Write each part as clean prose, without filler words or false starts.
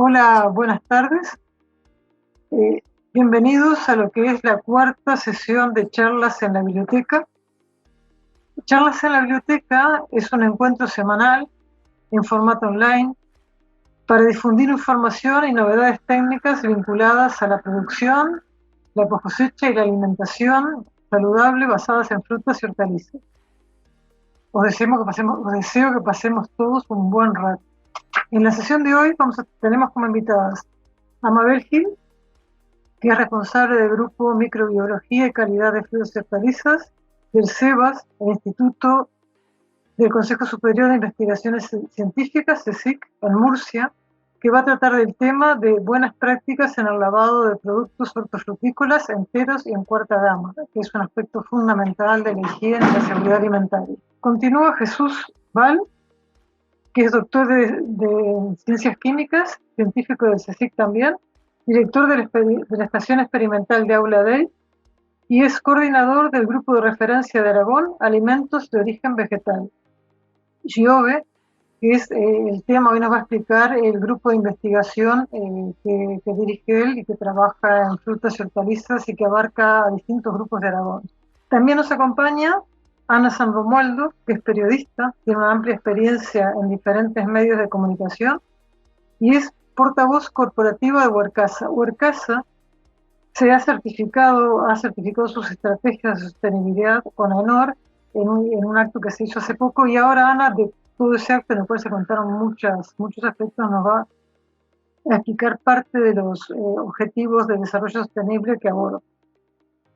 Hola, buenas tardes. Bienvenidos a lo que es la cuarta sesión de charlas en la biblioteca. Charlas en la biblioteca es un encuentro semanal en formato online para difundir información y novedades técnicas vinculadas a la producción, la cosecha y la alimentación saludable basadas en frutas y hortalizas. Os deseo que pasemos todos un buen rato. En la sesión de hoy tenemos como invitadas a Mabel Gil, que es responsable del Grupo Microbiología y Calidad de Frutas y Hortalizas del CEBAS, el Instituto del Consejo Superior de Investigaciones Científicas, CSIC, en Murcia, que va a tratar del tema de buenas prácticas en el lavado de productos hortofrutícolas enteros y en cuarta gama, que es un aspecto fundamental de la higiene y la seguridad alimentaria. Continúa Jesús Val, que es doctor de Ciencias Químicas, científico del CSIC también, director de la Estación Experimental de Aula Dei y es coordinador del Grupo de Referencia de Aragón, Alimentos de Origen Vegetal. GIOVE, que es el tema, hoy nos va a explicar el grupo de investigación que dirige él y que trabaja en frutas y hortalizas y que abarca a distintos grupos de Aragón. También nos acompaña Ana San Romualdo, que es periodista, tiene una amplia experiencia en diferentes medios de comunicación y es portavoz corporativa de Huercasa. Huercasa ha certificado sus estrategias de sostenibilidad con honor en un acto que se hizo hace poco, y ahora Ana, de todo ese acto en el cual se contaron muchos aspectos, nos va a explicar parte de los objetivos de desarrollo sostenible que aborda.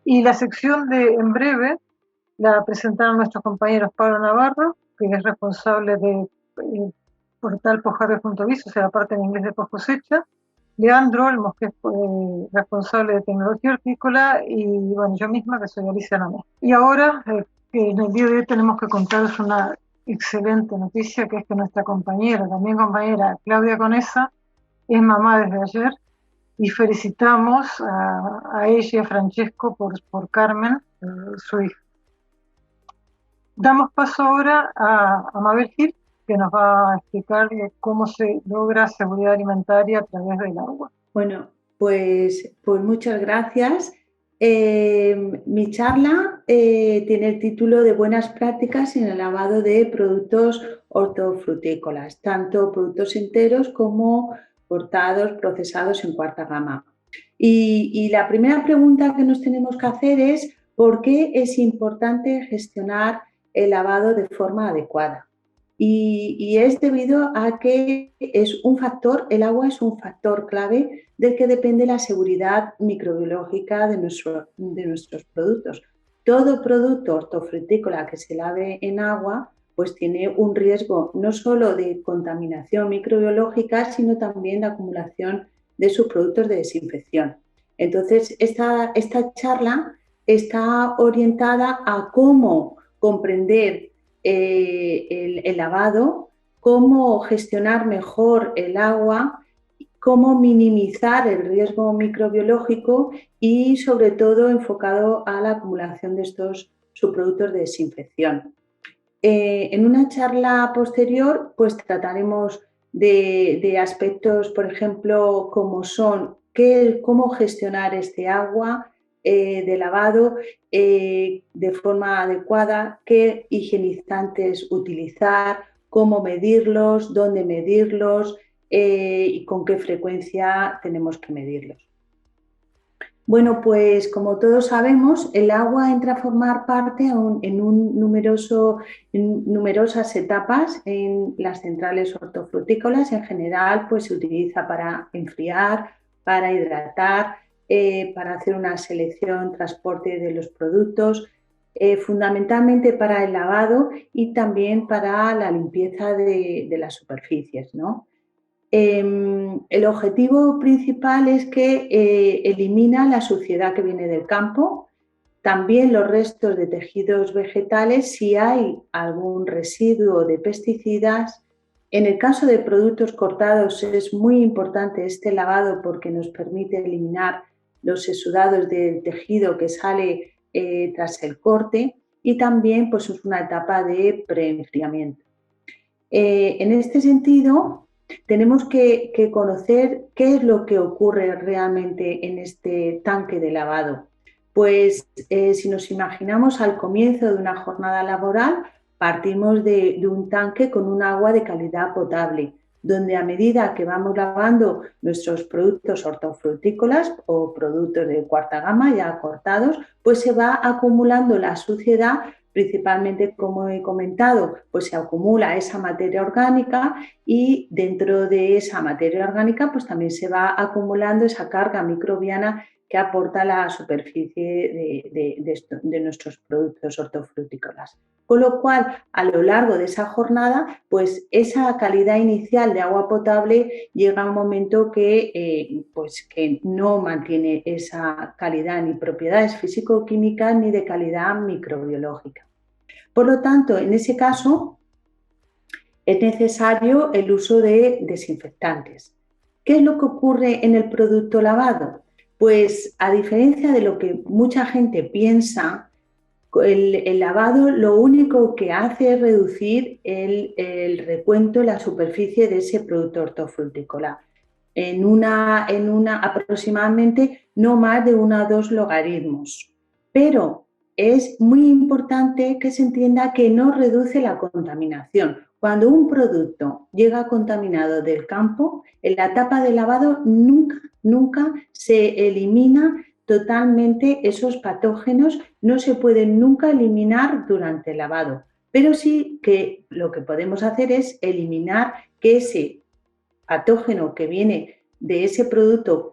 Y la sección de En Breve la presentaron nuestros compañeros Pablo Navarro, que es responsable de portal Pojarre.biz, o sea, la parte en inglés de Post-Cosecha, Leandro Olmos, que es responsable de tecnología hortícola, y bueno, yo misma, que soy Alicia Namé. Y ahora, en el día de hoy tenemos que contaros una excelente noticia, que es que nuestra también compañera Claudia Conesa, es mamá desde ayer, y felicitamos a ella y a Francesco por Carmen, su hija. Damos paso ahora a Mabel Gil, que nos va a explicar cómo se logra seguridad alimentaria a través del agua. Bueno, pues muchas gracias. Mi charla tiene el título de Buenas prácticas en el lavado de productos hortofrutícolas, tanto productos enteros como cortados, procesados en cuarta gama. Y la primera pregunta que nos tenemos que hacer es ¿por qué es importante gestionar el lavado de forma adecuada? Y es debido a que el agua es un factor clave del que depende la seguridad microbiológica de nuestros productos. Todo producto hortofrutícola que se lave en agua pues tiene un riesgo no solo de contaminación microbiológica, sino también de acumulación de subproductos de desinfección. Entonces, esta charla está orientada a cómo comprender el lavado, cómo gestionar mejor el agua, cómo minimizar el riesgo microbiológico y, sobre todo, enfocado a la acumulación de estos subproductos de desinfección. En una charla posterior, pues trataremos de aspectos, por ejemplo, como son cómo gestionar este agua de lavado de forma adecuada, qué higienizantes utilizar, cómo medirlos, dónde medirlos y con qué frecuencia tenemos que medirlos. Bueno, pues como todos sabemos, el agua entra a formar parte en numerosas etapas en las centrales hortofrutícolas. En general, pues se utiliza para enfriar, para hidratar, para hacer una selección, transporte de los productos, fundamentalmente para el lavado y también para la limpieza de las superficies, ¿no? El objetivo principal es que elimina la suciedad que viene del campo, también los restos de tejidos vegetales si hay algún residuo de pesticidas. En el caso de productos cortados es muy importante este lavado porque nos permite eliminar los exudados del tejido que sale tras el corte, y también pues, es una etapa de preenfriamiento. En este sentido, tenemos que conocer qué es lo que ocurre realmente en este tanque de lavado. Pues si nos imaginamos al comienzo de una jornada laboral, partimos de un tanque con un agua de calidad potable, donde a medida que vamos lavando nuestros productos hortofrutícolas o productos de cuarta gama ya cortados, pues se va acumulando la suciedad, principalmente, como he comentado, pues se acumula esa materia orgánica y dentro de esa materia orgánica pues también se va acumulando esa carga microbiana que aporta la superficie de nuestros productos hortofrutícolas. Con lo cual, a lo largo de esa jornada, pues esa calidad inicial de agua potable llega a un momento que no mantiene esa calidad ni propiedades físico-químicas ni de calidad microbiológica. Por lo tanto, en ese caso, es necesario el uso de desinfectantes. ¿Qué es lo que ocurre en el producto lavado? Pues a diferencia de lo que mucha gente piensa, el lavado lo único que hace es reducir el recuento en la superficie de ese producto hortofrutícola aproximadamente no más de 1 o 2 logaritmos. Pero es muy importante que se entienda que no reduce la contaminación. Cuando un producto llega contaminado del campo, en la etapa de lavado nunca se elimina totalmente esos patógenos, no se pueden nunca eliminar durante el lavado, pero sí que lo que podemos hacer es eliminar que ese patógeno que viene de ese producto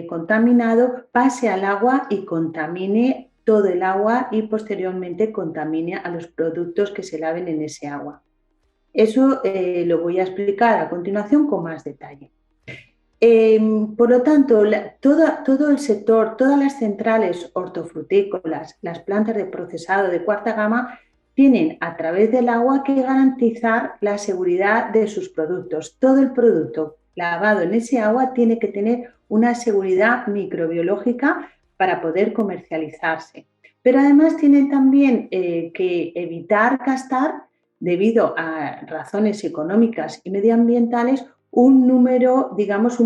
contaminado pase al agua y contamine todo el agua y posteriormente contamine a los productos que se laven en ese agua. Eso lo voy a explicar a continuación con más detalle. Por lo tanto, todo el sector, todas las centrales hortofrutícolas, las plantas de procesado de cuarta gama, tienen a través del agua que garantizar la seguridad de sus productos. Todo el producto lavado en ese agua tiene que tener una seguridad microbiológica para poder comercializarse. Pero además tienen también que evitar gastar, debido a razones económicas y medioambientales, un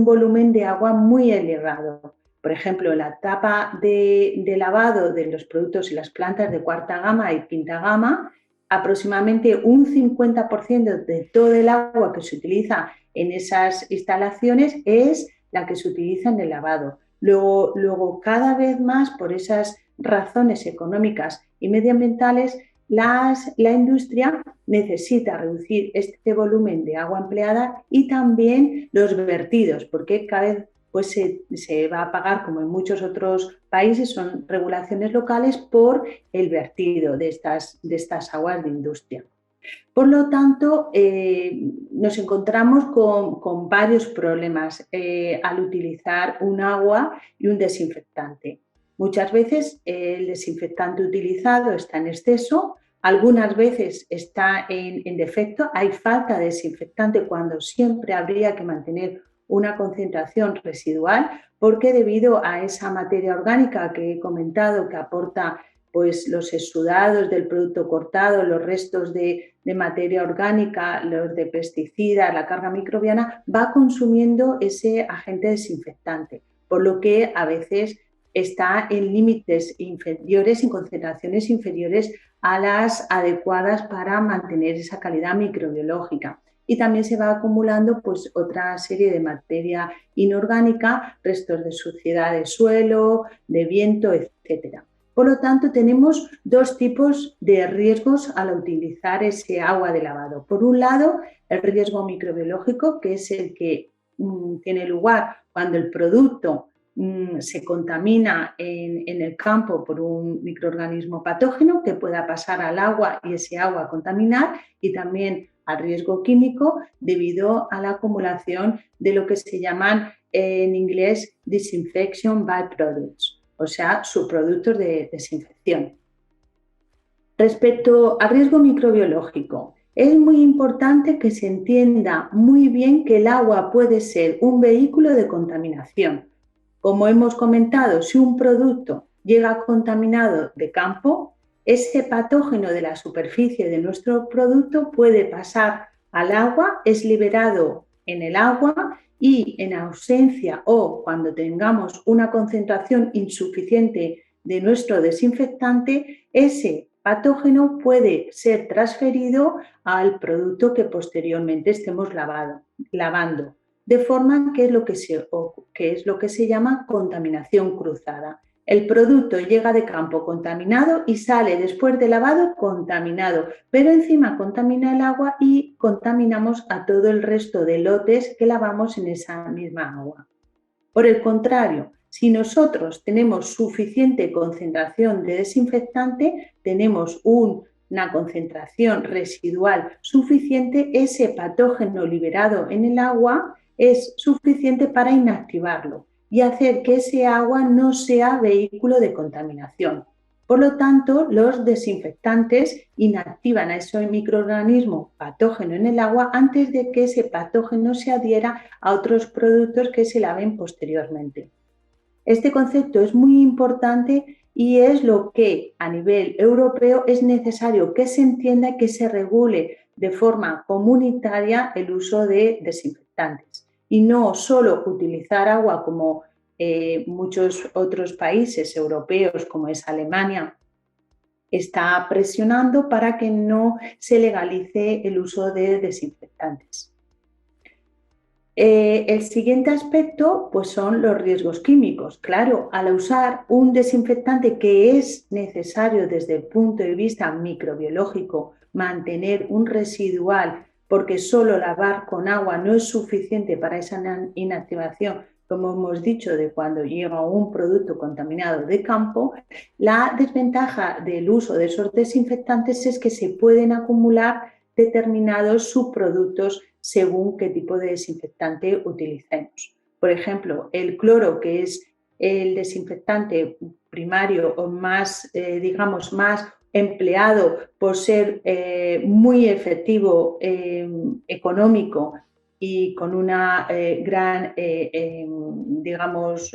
volumen de agua muy elevado. Por ejemplo, en la etapa de lavado de los productos y las plantas de cuarta gama y quinta gama, aproximadamente un 50% de todo el agua que se utiliza en esas instalaciones es la que se utiliza en el lavado. Luego, cada vez más, por esas razones económicas y medioambientales, la industria necesita reducir este volumen de agua empleada y también los vertidos, porque cada vez se va a pagar, como en muchos otros países, son regulaciones locales por el vertido de estas aguas de industria. Por lo tanto, nos encontramos con varios problemas al utilizar un agua y un desinfectante. Muchas veces el desinfectante utilizado está en exceso, algunas veces está en defecto, hay falta de desinfectante cuando siempre habría que mantener una concentración residual, porque debido a esa materia orgánica que he comentado que aporta pues los exudados del producto cortado, los restos de materia orgánica, los de pesticidas, la carga microbiana, va consumiendo ese agente desinfectante, por lo que a veces está en límites inferiores, en concentraciones inferiores a las adecuadas para mantener esa calidad microbiológica. Y también se va acumulando pues otra serie de materia inorgánica, restos de suciedad de suelo, de viento, etcétera. Por lo tanto, tenemos dos tipos de riesgos al utilizar ese agua de lavado. Por un lado, el riesgo microbiológico, que es el que tiene lugar cuando el producto se contamina en el campo por un microorganismo patógeno que pueda pasar al agua y ese agua contaminar, y también al riesgo químico debido a la acumulación de lo que se llaman en inglés disinfection byproducts, o sea, subproductos de desinfección. Respecto al riesgo microbiológico, es muy importante que se entienda muy bien que el agua puede ser un vehículo de contaminación. Como hemos comentado, si un producto llega contaminado de campo, ese patógeno de la superficie de nuestro producto puede pasar al agua, es liberado en el agua y en ausencia o cuando tengamos una concentración insuficiente de nuestro desinfectante, ese patógeno puede ser transferido al producto que posteriormente estemos lavando, de forma que es lo que se llama contaminación cruzada. El producto llega de campo contaminado y sale después de lavado contaminado, pero encima contamina el agua y contaminamos a todo el resto de lotes que lavamos en esa misma agua. Por el contrario, si nosotros tenemos suficiente concentración de desinfectante, tenemos una concentración residual suficiente, ese patógeno liberado en el agua es suficiente para inactivarlo y hacer que ese agua no sea vehículo de contaminación. Por lo tanto, los desinfectantes inactivan a ese microorganismo patógeno en el agua antes de que ese patógeno se adhiera a otros productos que se laven posteriormente. Este concepto es muy importante y es lo que a nivel europeo es necesario que se entienda y que se regule de forma comunitaria el uso de desinfectantes y no solo utilizar agua como muchos otros países europeos como es Alemania está presionando para que no se legalice el uso de desinfectantes. El siguiente aspecto pues son los riesgos químicos. Claro, al usar un desinfectante que es necesario desde el punto de vista microbiológico mantener un residual porque solo lavar con agua no es suficiente para esa inactivación, como hemos dicho, de cuando llega un producto contaminado de campo, la desventaja del uso de esos desinfectantes es que se pueden acumular determinados subproductos según qué tipo de desinfectante utilicemos. Por ejemplo, el cloro, que es el desinfectante primario o más, más empleado por ser muy efectivo, económico y con una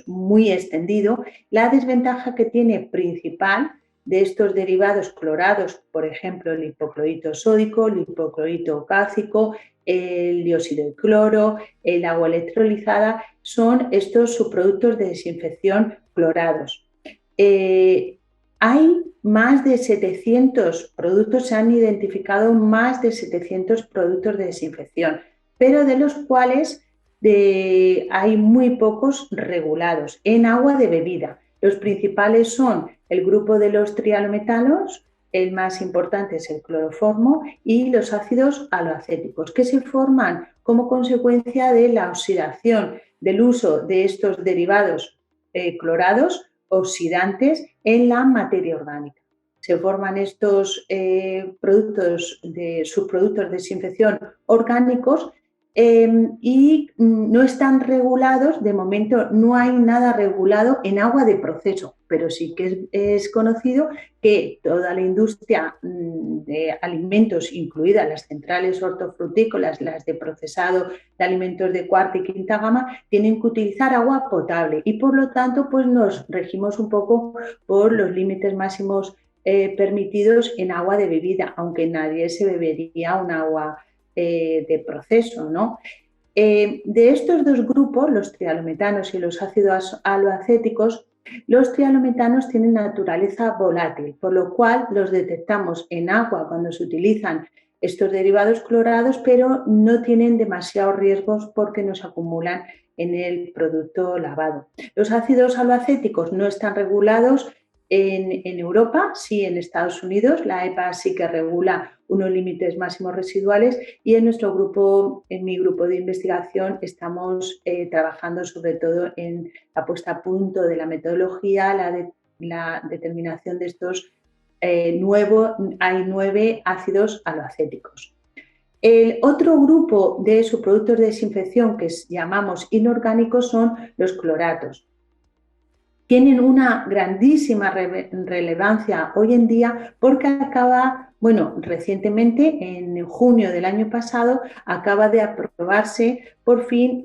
muy extendido, la desventaja que tiene principal de estos derivados clorados, por ejemplo, el hipoclorito sódico, el hipoclorito cálcico, el dióxido de cloro, el agua electrolizada, son estos subproductos de desinfección clorados. Hay más de 700 productos, se han identificado más de 700 productos de desinfección, pero de los cuales hay muy pocos regulados en agua de bebida. Los principales son el grupo de los trialometanos, el más importante es el cloroformo y los ácidos aloacéticos, que se forman como consecuencia de la oxidación del uso de estos derivados clorados oxidantes en la materia orgánica. Se forman estos subproductos de desinfección orgánicos y no están regulados, de momento no hay nada regulado en agua de proceso, pero sí que es conocido que toda la industria de alimentos, incluidas las centrales hortofrutícolas, las de procesado de alimentos de cuarta y quinta gama, tienen que utilizar agua potable y por lo tanto pues nos regimos un poco por los límites máximos permitidos en agua de bebida, aunque nadie se bebería un agua de proceso, ¿no? De estos dos grupos, los trialometanos y los ácidos aloacéticos, los trialometanos tienen naturaleza volátil, por lo cual los detectamos en agua cuando se utilizan estos derivados clorados, pero no tienen demasiados riesgos porque no se acumulan en el producto lavado. Los ácidos aloacéticos no están regulados en Europa, sí en Estados Unidos, la EPA sí que regula unos límites máximos residuales y en mi grupo de investigación estamos trabajando sobre todo en la puesta a punto de la metodología, la determinación de estos hay 9 ácidos aloacéticos. El otro grupo de subproductos de desinfección que llamamos inorgánicos son los cloratos. Tienen una grandísima relevancia hoy en día porque recientemente, en junio del año pasado, acaba de aprobarse por fin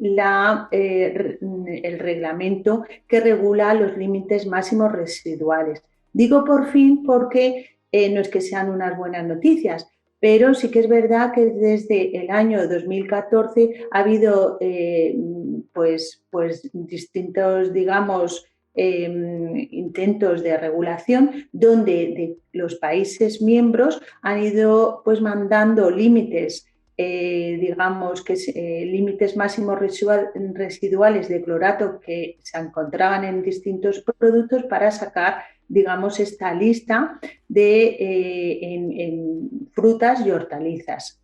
el reglamento que regula los límites máximos residuales. Digo por fin porque no es que sean unas buenas noticias, pero sí que es verdad que desde el año 2014 ha habido pues distintos, digamos, intentos de regulación donde los países miembros han ido pues mandando límites, digamos que límites máximos residuales de clorato que se encontraban en distintos productos para sacar, digamos, esta lista de en frutas y hortalizas.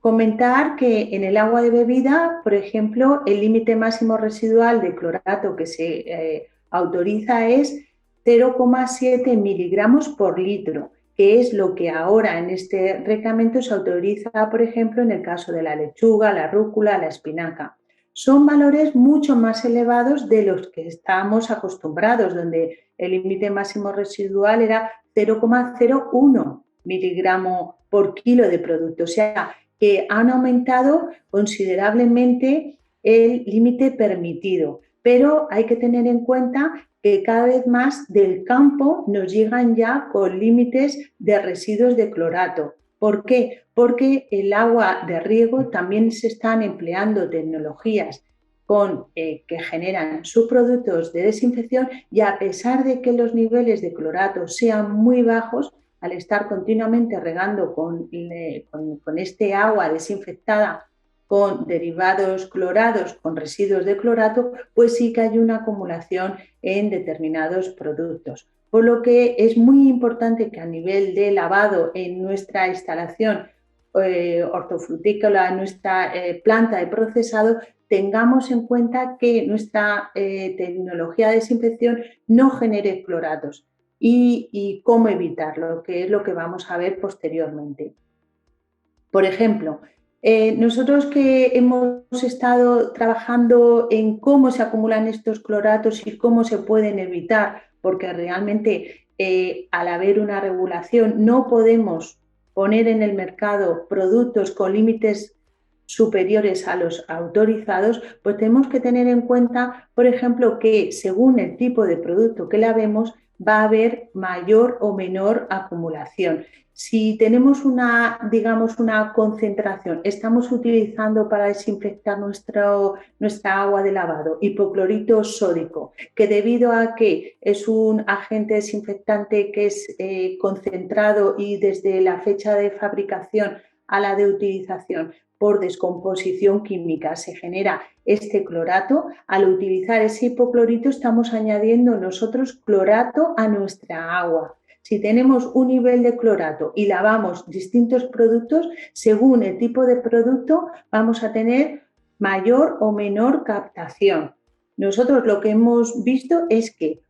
Comentar que en el agua de bebida, por ejemplo, el límite máximo residual de clorato que se autoriza es 0,7 miligramos por litro, que es lo que ahora en este reglamento se autoriza, por ejemplo, en el caso de la lechuga, la rúcula, la espinaca. Son valores mucho más elevados de los que estábamos acostumbrados, donde el límite máximo residual era 0,01 miligramo por kilo de producto. O sea, que han aumentado considerablemente el límite permitido. Pero hay que tener en cuenta que cada vez más del campo nos llegan ya con límites de residuos de clorato. ¿Por qué? Porque el agua de riego también se están empleando tecnologías que generan subproductos de desinfección y a pesar de que los niveles de clorato sean muy bajos, al estar continuamente regando con este agua desinfectada con derivados clorados, con residuos de clorato, pues sí que hay una acumulación en determinados productos. Por lo que es muy importante que a nivel de lavado en nuestra instalación hortofrutícola, en nuestra planta de procesado, tengamos en cuenta que nuestra tecnología de desinfección no genere cloratos y cómo evitarlo, que es lo que vamos a ver posteriormente. Por ejemplo, nosotros que hemos estado trabajando en cómo se acumulan estos cloratos y cómo se pueden evitar, porque realmente al haber una regulación no podemos poner en el mercado productos con límites superiores a los autorizados, pues tenemos que tener en cuenta, por ejemplo, que según el tipo de producto que lavemos va a haber mayor o menor acumulación. Si tenemos digamos, una concentración, estamos utilizando para desinfectar nuestra agua de lavado hipoclorito sódico, que debido a que es un agente desinfectante que es concentrado y desde la fecha de fabricación a la de utilización por descomposición química se genera este clorato, al utilizar ese hipoclorito estamos añadiendo nosotros clorato a nuestra agua. Si tenemos un nivel de clorato y lavamos distintos productos, según el tipo de producto vamos a tener mayor o menor captación. Nosotros lo que hemos visto es que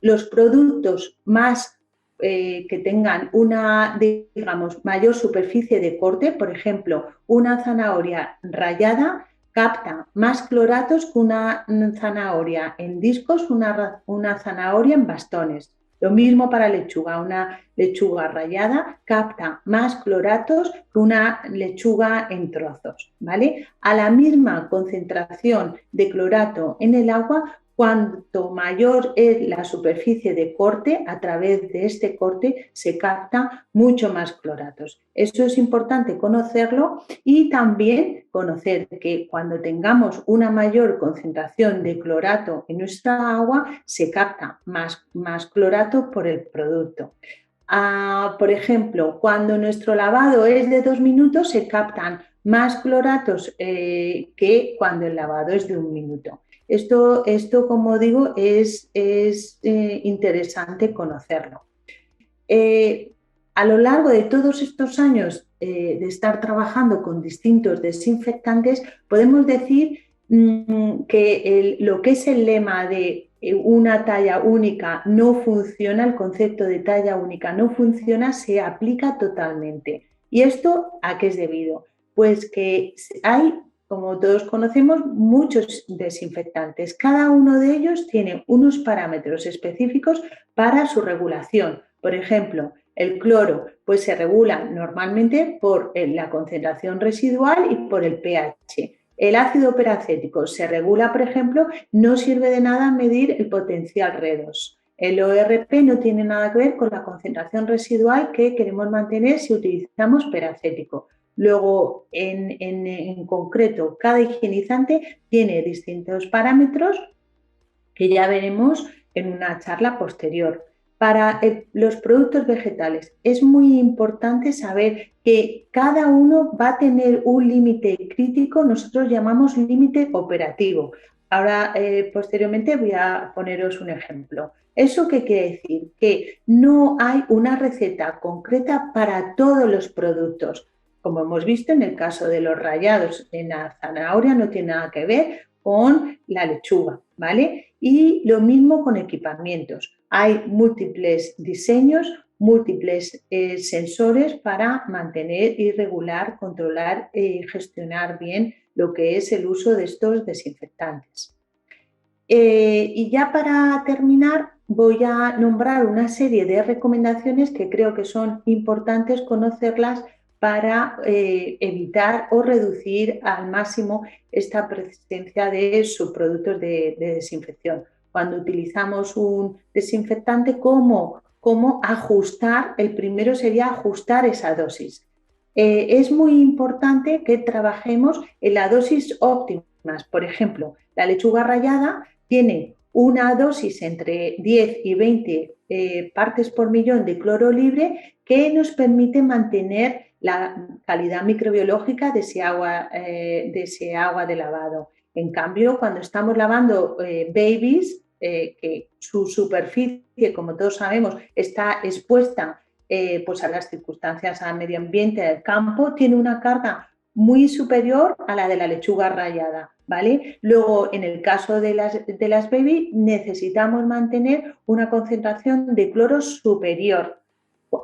los productos más que tengan una, digamos, mayor superficie de corte, por ejemplo, una zanahoria rallada capta más cloratos que una zanahoria en discos, una zanahoria en bastones. Lo mismo para lechuga, una lechuga rallada capta más cloratos que una lechuga en trozos, ¿vale? A la misma concentración de clorato en el agua, cuanto mayor es la superficie de corte, a través de este corte se capta mucho más cloratos. Eso es importante conocerlo y también conocer que cuando tengamos una mayor concentración de clorato en nuestra agua, se capta más clorato por el producto. Por ejemplo, cuando nuestro lavado es de 2 minutos, se captan más cloratos que cuando el lavado es de 1 minuto. Esto como digo, es interesante conocerlo. A lo largo de todos estos años de estar trabajando con distintos desinfectantes, podemos decir que lo que es el lema de una talla única no funciona, el concepto de talla única no funciona, se aplica totalmente. ¿Y esto a qué es debido? Pues que hay, como todos conocemos, muchos desinfectantes. Cada uno de ellos tiene unos parámetros específicos para su regulación. Por ejemplo, el cloro pues se regula normalmente por la concentración residual y por el pH. El ácido peracético se regula, por ejemplo, no sirve de nada medir el potencial redox. El ORP no tiene nada que ver con la concentración residual que queremos mantener si utilizamos peracético. Luego, en concreto, cada higienizante tiene distintos parámetros que ya veremos en una charla posterior. Para los productos vegetales es muy importante saber que cada uno va a tener un límite crítico, nosotros llamamos límite operativo. Ahora, posteriormente voy a poneros un ejemplo. ¿Eso qué quiere decir? Que no hay una receta concreta para todos los productos. Como hemos visto en el caso de los rallados en la zanahoria, no tiene nada que ver con la lechuga, ¿vale? Y lo mismo con equipamientos. Hay múltiples diseños, múltiples sensores para mantener y regular, controlar y gestionar bien lo que es el uso de estos desinfectantes. Y ya para terminar, voy a nombrar una serie de recomendaciones que creo que son importantes conocerlas para evitar o reducir al máximo esta presencia de subproductos de desinfección. Cuando utilizamos un desinfectante, ¿cómo ajustar? El primero sería ajustar esa dosis. Es muy importante que trabajemos en la dosis óptima. Por ejemplo, la lechuga rallada tiene una dosis entre 10 y 20 partes por millón de cloro libre que nos permite mantener la calidad microbiológica de ese agua de lavado. En cambio, cuando estamos lavando babies, que su superficie, como todos sabemos, está expuesta pues a las circunstancias, al medio ambiente del campo, tiene una carga muy superior a la de la lechuga rallada, ¿vale? Luego, en el caso de las baby, necesitamos mantener una concentración de cloro superior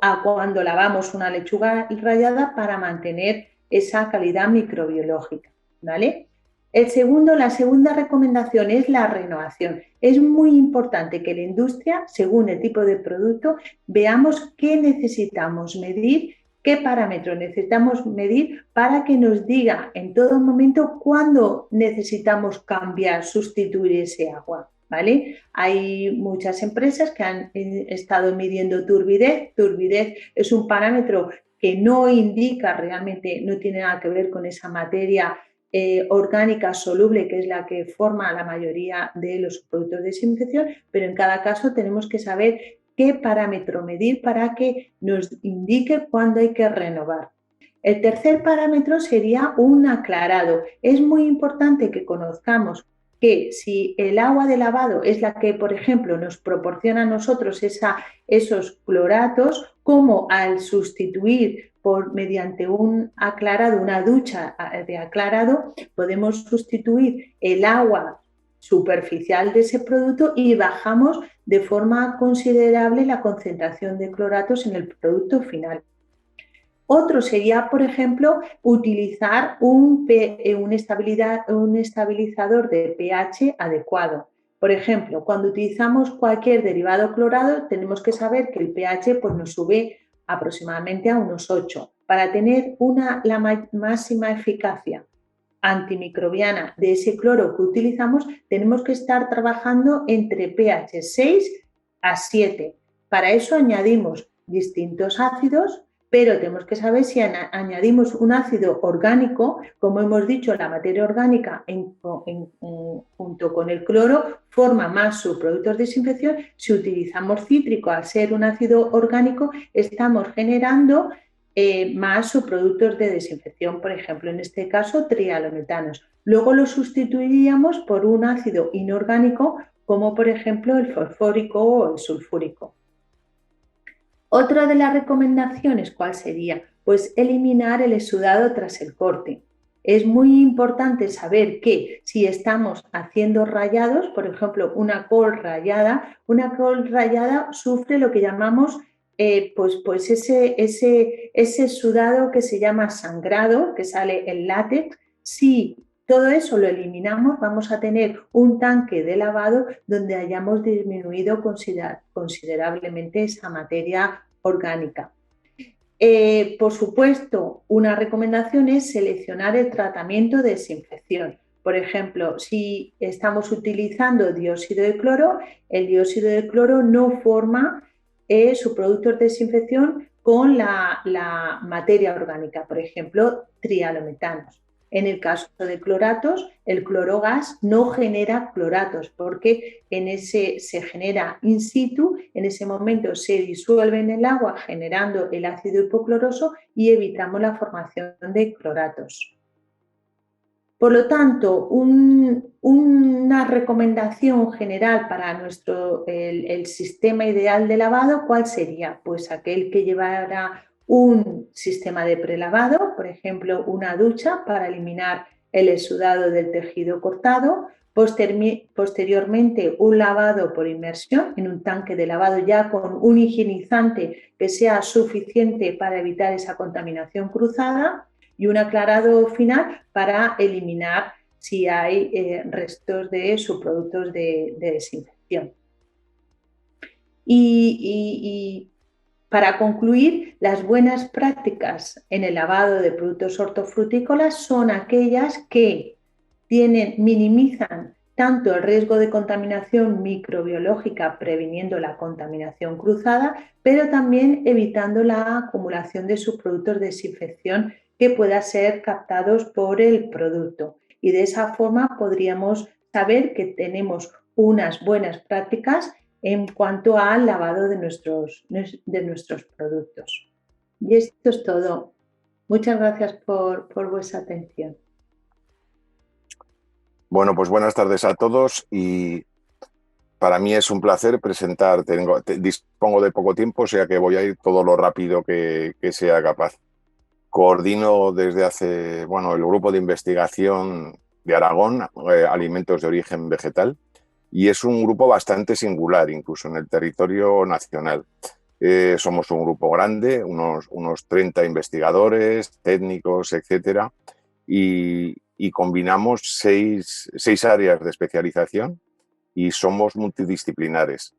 a cuando lavamos una lechuga rallada para mantener esa calidad microbiológica, ¿vale? La segunda recomendación es la renovación. Es muy importante que la industria, según el tipo de producto, veamos qué necesitamos medir, qué parámetros necesitamos medir para que nos diga en todo momento cuándo necesitamos cambiar, sustituir ese agua, ¿vale? Hay muchas empresas que han estado midiendo turbidez. Turbidez es un parámetro que no indica realmente, no tiene nada que ver con esa materia orgánica soluble, que es la que forma la mayoría de los productos de desinfección, pero en cada caso tenemos que saber qué parámetro medir para que nos indique cuándo hay que renovar. El tercer parámetro sería un aclarado. Es muy importante que conozcamos que si el agua de lavado es la que, por ejemplo, nos proporciona a nosotros esos cloratos, como al sustituir mediante un aclarado, una ducha de aclarado, podemos sustituir el agua superficial de ese producto y bajamos de forma considerable la concentración de cloratos en el producto final. Otro sería, por ejemplo, utilizar un estabilizador de pH adecuado. Por ejemplo, cuando utilizamos cualquier derivado clorado, tenemos que saber que el pH pues, nos sube aproximadamente a unos 8 para tener la máxima eficacia antimicrobiana de ese cloro que utilizamos. Tenemos que estar trabajando entre pH 6 a 7. Para eso añadimos distintos ácidos, pero tenemos que saber si añadimos un ácido orgánico, como hemos dicho, la materia orgánica junto con el cloro forma más subproductos de desinfección. Si utilizamos cítrico, al ser un ácido orgánico, estamos generando más subproductos de desinfección, por ejemplo, en este caso, trialometanos. Luego lo sustituiríamos por un ácido inorgánico, como por ejemplo el fosfórico o el sulfúrico. Otra de las recomendaciones, ¿cuál sería? Pues eliminar el exudado tras el corte. Es muy importante saber que si estamos haciendo rallados, por ejemplo, una col rallada sufre lo que llamamos pues ese sudado que se llama sangrado, que sale en látex. Si todo eso lo eliminamos, vamos a tener un tanque de lavado donde hayamos disminuido considerablemente esa materia orgánica. Por supuesto, una recomendación es seleccionar el tratamiento de desinfección. Por ejemplo, si estamos utilizando dióxido de cloro, el dióxido de cloro no forma su producto de desinfección con la materia orgánica, por ejemplo, trialometanos. En el caso de cloratos, el clorogas no genera cloratos porque se genera in situ, en ese momento se disuelve en el agua generando el ácido hipocloroso y evitamos la formación de cloratos. Por lo tanto, una recomendación general para el sistema ideal de lavado, ¿cuál sería? Pues aquel que llevara un sistema de prelavado, por ejemplo, una ducha para eliminar el exudado del tejido cortado, posteriormente un lavado por inmersión en un tanque de lavado ya con un higienizante que sea suficiente para evitar esa contaminación cruzada, y un aclarado final para eliminar si hay restos de subproductos de desinfección. Y para concluir, las buenas prácticas en el lavado de productos hortofrutícolas son aquellas que minimizan tanto el riesgo de contaminación microbiológica, previniendo la contaminación cruzada, pero también evitando la acumulación de subproductos de desinfección que puedan ser captados por el producto. Y de esa forma podríamos saber que tenemos unas buenas prácticas en cuanto al lavado de nuestros productos. Y esto es todo. Muchas gracias por vuestra atención. Bueno, pues buenas tardes a todos y para mí es un placer presentar. Dispongo de poco tiempo, o sea que voy a ir todo lo rápido que sea capaz. Coordino desde hace, el grupo de investigación de Aragón, alimentos de origen vegetal, y es un grupo bastante singular, incluso en el territorio nacional. Somos un grupo grande, unos 30 investigadores, técnicos, etcétera, y combinamos seis áreas de especialización y somos multidisciplinares.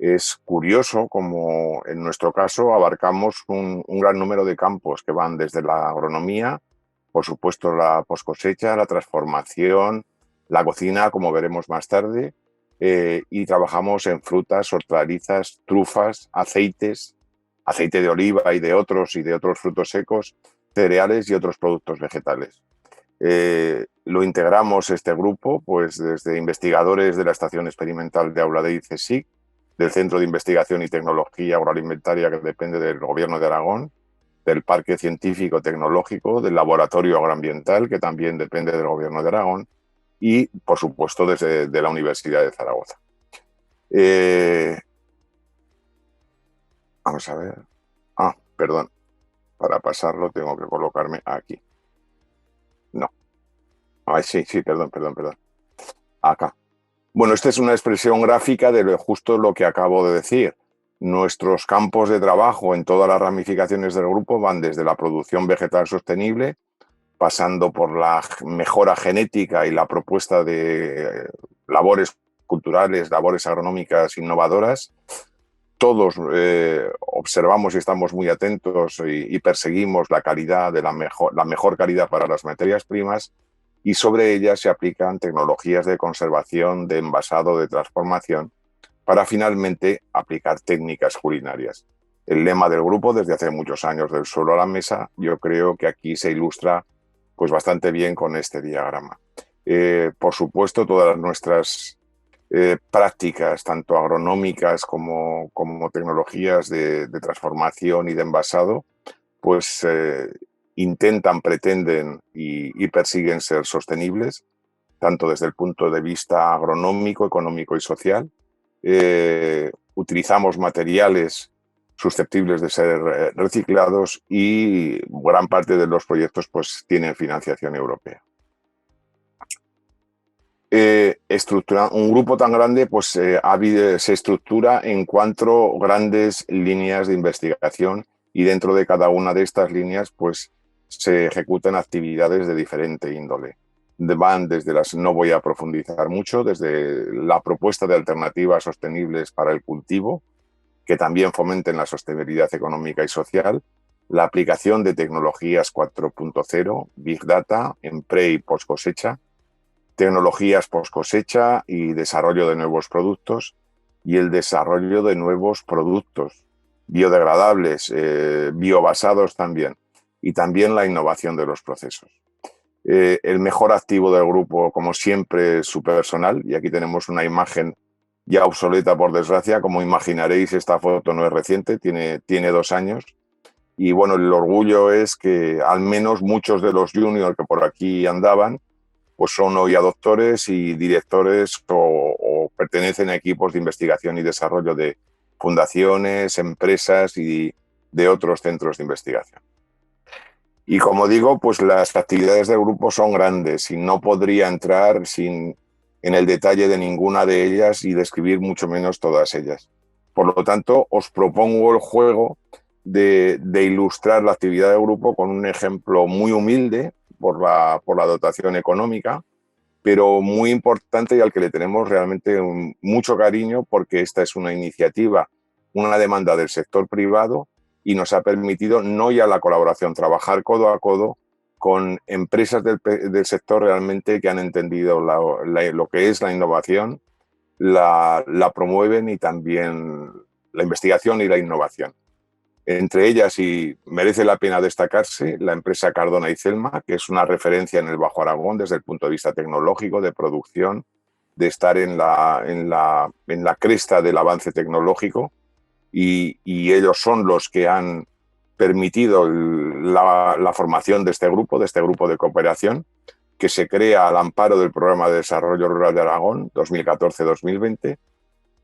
Es curioso como en nuestro caso abarcamos un gran número de campos que van desde la agronomía, por supuesto la poscosecha, la transformación, la cocina, como veremos más tarde, y trabajamos en frutas, hortalizas, trufas, aceites, aceite de oliva y de otros frutos secos, cereales y otros productos vegetales. Lo integramos este grupo pues desde investigadores de la Estación Experimental de Aula de CSIC, del Centro de Investigación y Tecnología Agroalimentaria que depende del Gobierno de Aragón, del Parque Científico Tecnológico, del Laboratorio Agroambiental que también depende del Gobierno de Aragón y, por supuesto, desde la Universidad de Zaragoza. Vamos a ver. Perdón. Para pasarlo tengo que colocarme aquí. No. Sí, perdón. Acá. Bueno, esta es una expresión gráfica de justo lo que acabo de decir. Nuestros campos de trabajo en todas las ramificaciones del grupo van desde la producción vegetal sostenible, pasando por la mejora genética y la propuesta de labores culturales, labores agronómicas innovadoras. Todos observamos y estamos muy atentos y perseguimos la calidad de la mejor calidad para las materias primas, y sobre ellas se aplican tecnologías de conservación, de envasado, de transformación, para finalmente aplicar técnicas culinarias. El lema del grupo desde hace muchos años, del suelo a la mesa, yo creo que aquí se ilustra pues bastante bien con este diagrama. Por supuesto, todas nuestras prácticas, tanto agronómicas como tecnologías de transformación y de envasado, pues pretenden y persiguen ser sostenibles, tanto desde el punto de vista agronómico, económico y social. Utilizamos materiales susceptibles de ser reciclados y gran parte de los proyectos pues tienen financiación europea. Un grupo tan grande pues se estructura en 4 grandes líneas de investigación y dentro de cada una de estas líneas pues se ejecutan actividades de diferente índole. Van desde no voy a profundizar mucho, desde la propuesta de alternativas sostenibles para el cultivo, que también fomenten la sostenibilidad económica y social, la aplicación de tecnologías 4.0, Big Data, en pre y post cosecha, tecnologías post cosecha y desarrollo de nuevos productos y el desarrollo de nuevos productos biodegradables, biobasados también, y también la innovación de los procesos. El mejor activo del grupo, como siempre, es su personal, y aquí tenemos una imagen ya obsoleta, por desgracia. Como imaginaréis, esta foto no es reciente, tiene 2 años. Y bueno, el orgullo es que al menos muchos de los juniors que por aquí andaban, pues son hoy ya doctores y directores o pertenecen a equipos de investigación y desarrollo de fundaciones, empresas y de otros centros de investigación. Y como digo, pues las actividades del grupo son grandes y no podría entrar en el detalle de ninguna de ellas y describir mucho menos todas ellas. Por lo tanto, os propongo el juego de ilustrar la actividad del grupo con un ejemplo muy humilde por la dotación económica, pero muy importante y al que le tenemos realmente mucho cariño, porque esta es una iniciativa, una demanda del sector privado, y nos ha permitido no ya la colaboración, trabajar codo a codo con empresas del sector realmente que han entendido lo que es la innovación, la promueven, y también la investigación y la innovación. Entre ellas, y merece la pena destacarse, la empresa Cardona y Celma, que es una referencia en el Bajo Aragón desde el punto de vista tecnológico, de producción, de estar en la cresta del avance tecnológico, y ellos son los que han permitido la formación de este grupo de cooperación, que se crea al amparo del Programa de Desarrollo Rural de Aragón 2014-2020,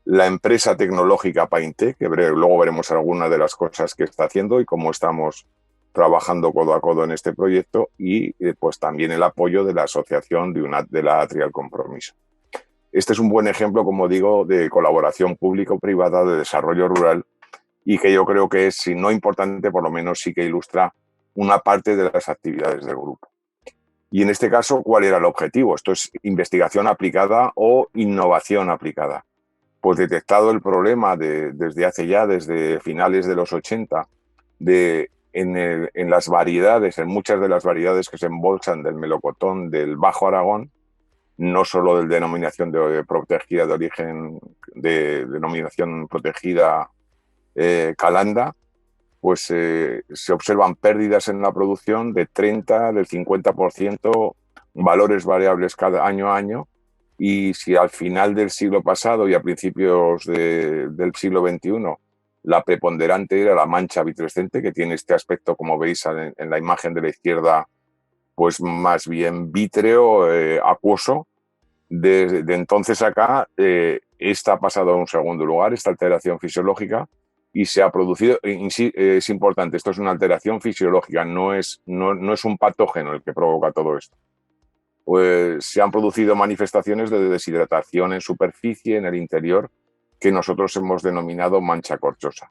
la empresa tecnológica Painte, que luego veremos algunas de las cosas que está haciendo y cómo estamos trabajando codo a codo en este proyecto, y pues también el apoyo de la asociación de la Atria al Compromiso. Este es un buen ejemplo, como digo, de colaboración público-privada de desarrollo rural, y que yo creo que es, si no importante, por lo menos sí que ilustra una parte de las actividades del grupo. Y en este caso, ¿cuál era el objetivo? Esto es investigación aplicada o innovación aplicada. Pues detectado el problema desde finales de los 80, en las variedades, en muchas de las variedades que se embolsan del melocotón del Bajo Aragón, no solo de denominación protegida de origen, de denominación protegida Calanda, pues se observan pérdidas en la producción de 30, del 50%, valores variables cada año a año. Y si al final del siglo pasado y a principios del siglo XXI la preponderante era la mancha vitrescente, que tiene este aspecto, como veis en la imagen de la izquierda, pues más bien vítreo, acuoso, de entonces acá esta ha pasado a un segundo lugar, esta alteración fisiológica, y se ha producido, es importante, esto es una alteración fisiológica, no es un patógeno el que provoca todo esto. Pues se han producido manifestaciones de deshidratación en superficie, en el interior, que nosotros hemos denominado mancha corchosa.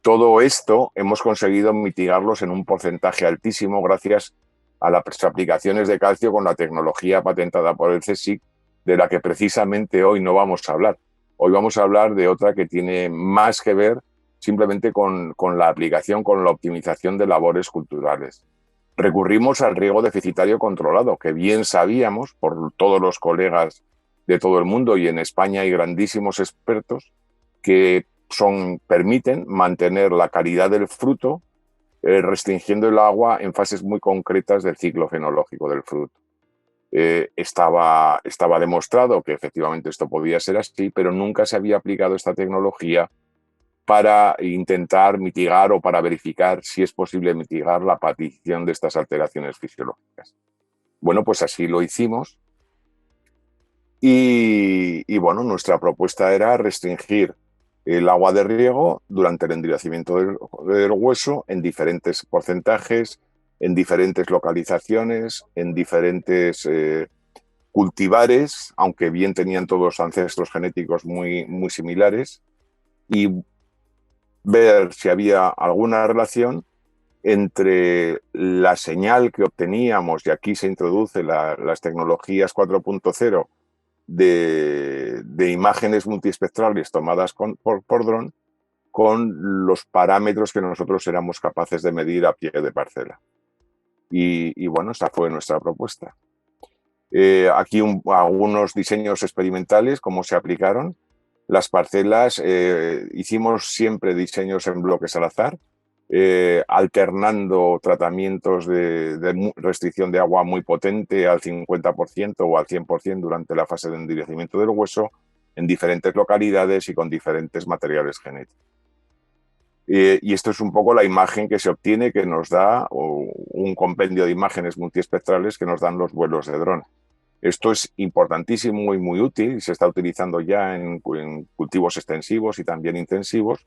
Todo esto hemos conseguido mitigarlos en un porcentaje altísimo gracias a las aplicaciones de calcio con la tecnología patentada por el CSIC, de la que precisamente hoy no vamos a hablar. Hoy vamos a hablar de otra que tiene más que ver simplemente con la aplicación, con la optimización de labores culturales. Recurrimos al riego deficitario controlado, que bien sabíamos por todos los colegas de todo el mundo, y en España hay grandísimos expertos que permiten mantener la calidad del fruto, restringiendo el agua en fases muy concretas del ciclo fenológico del fruto. Estaba demostrado que efectivamente esto podía ser así, pero nunca se había aplicado esta tecnología para intentar mitigar o para verificar si es posible mitigar la aparición de estas alteraciones fisiológicas. Bueno, pues así lo hicimos, y bueno, nuestra propuesta era restringir el agua de riego durante el endurecimiento del hueso en diferentes porcentajes, en diferentes localizaciones, en diferentes cultivares, aunque bien tenían todos ancestros genéticos muy, muy similares, y ver si había alguna relación entre la señal que obteníamos, y aquí se introduce las tecnologías 4.0 de imágenes multiespectrales tomadas por dron, con los parámetros que nosotros éramos capaces de medir a pie de parcela. Y bueno, esa fue nuestra propuesta. Aquí algunos diseños experimentales, cómo se aplicaron. Las parcelas, hicimos siempre diseños en bloques al azar, alternando tratamientos de restricción de agua muy potente al 50% o al 100% durante la fase de endurecimiento del hueso en diferentes localidades y con diferentes materiales genéticos. Y esto es un poco la imagen que se obtiene, que nos da un compendio de imágenes multiespectrales que nos dan los vuelos de dron. Esto es importantísimo y muy útil y se está utilizando ya en cultivos extensivos y también intensivos,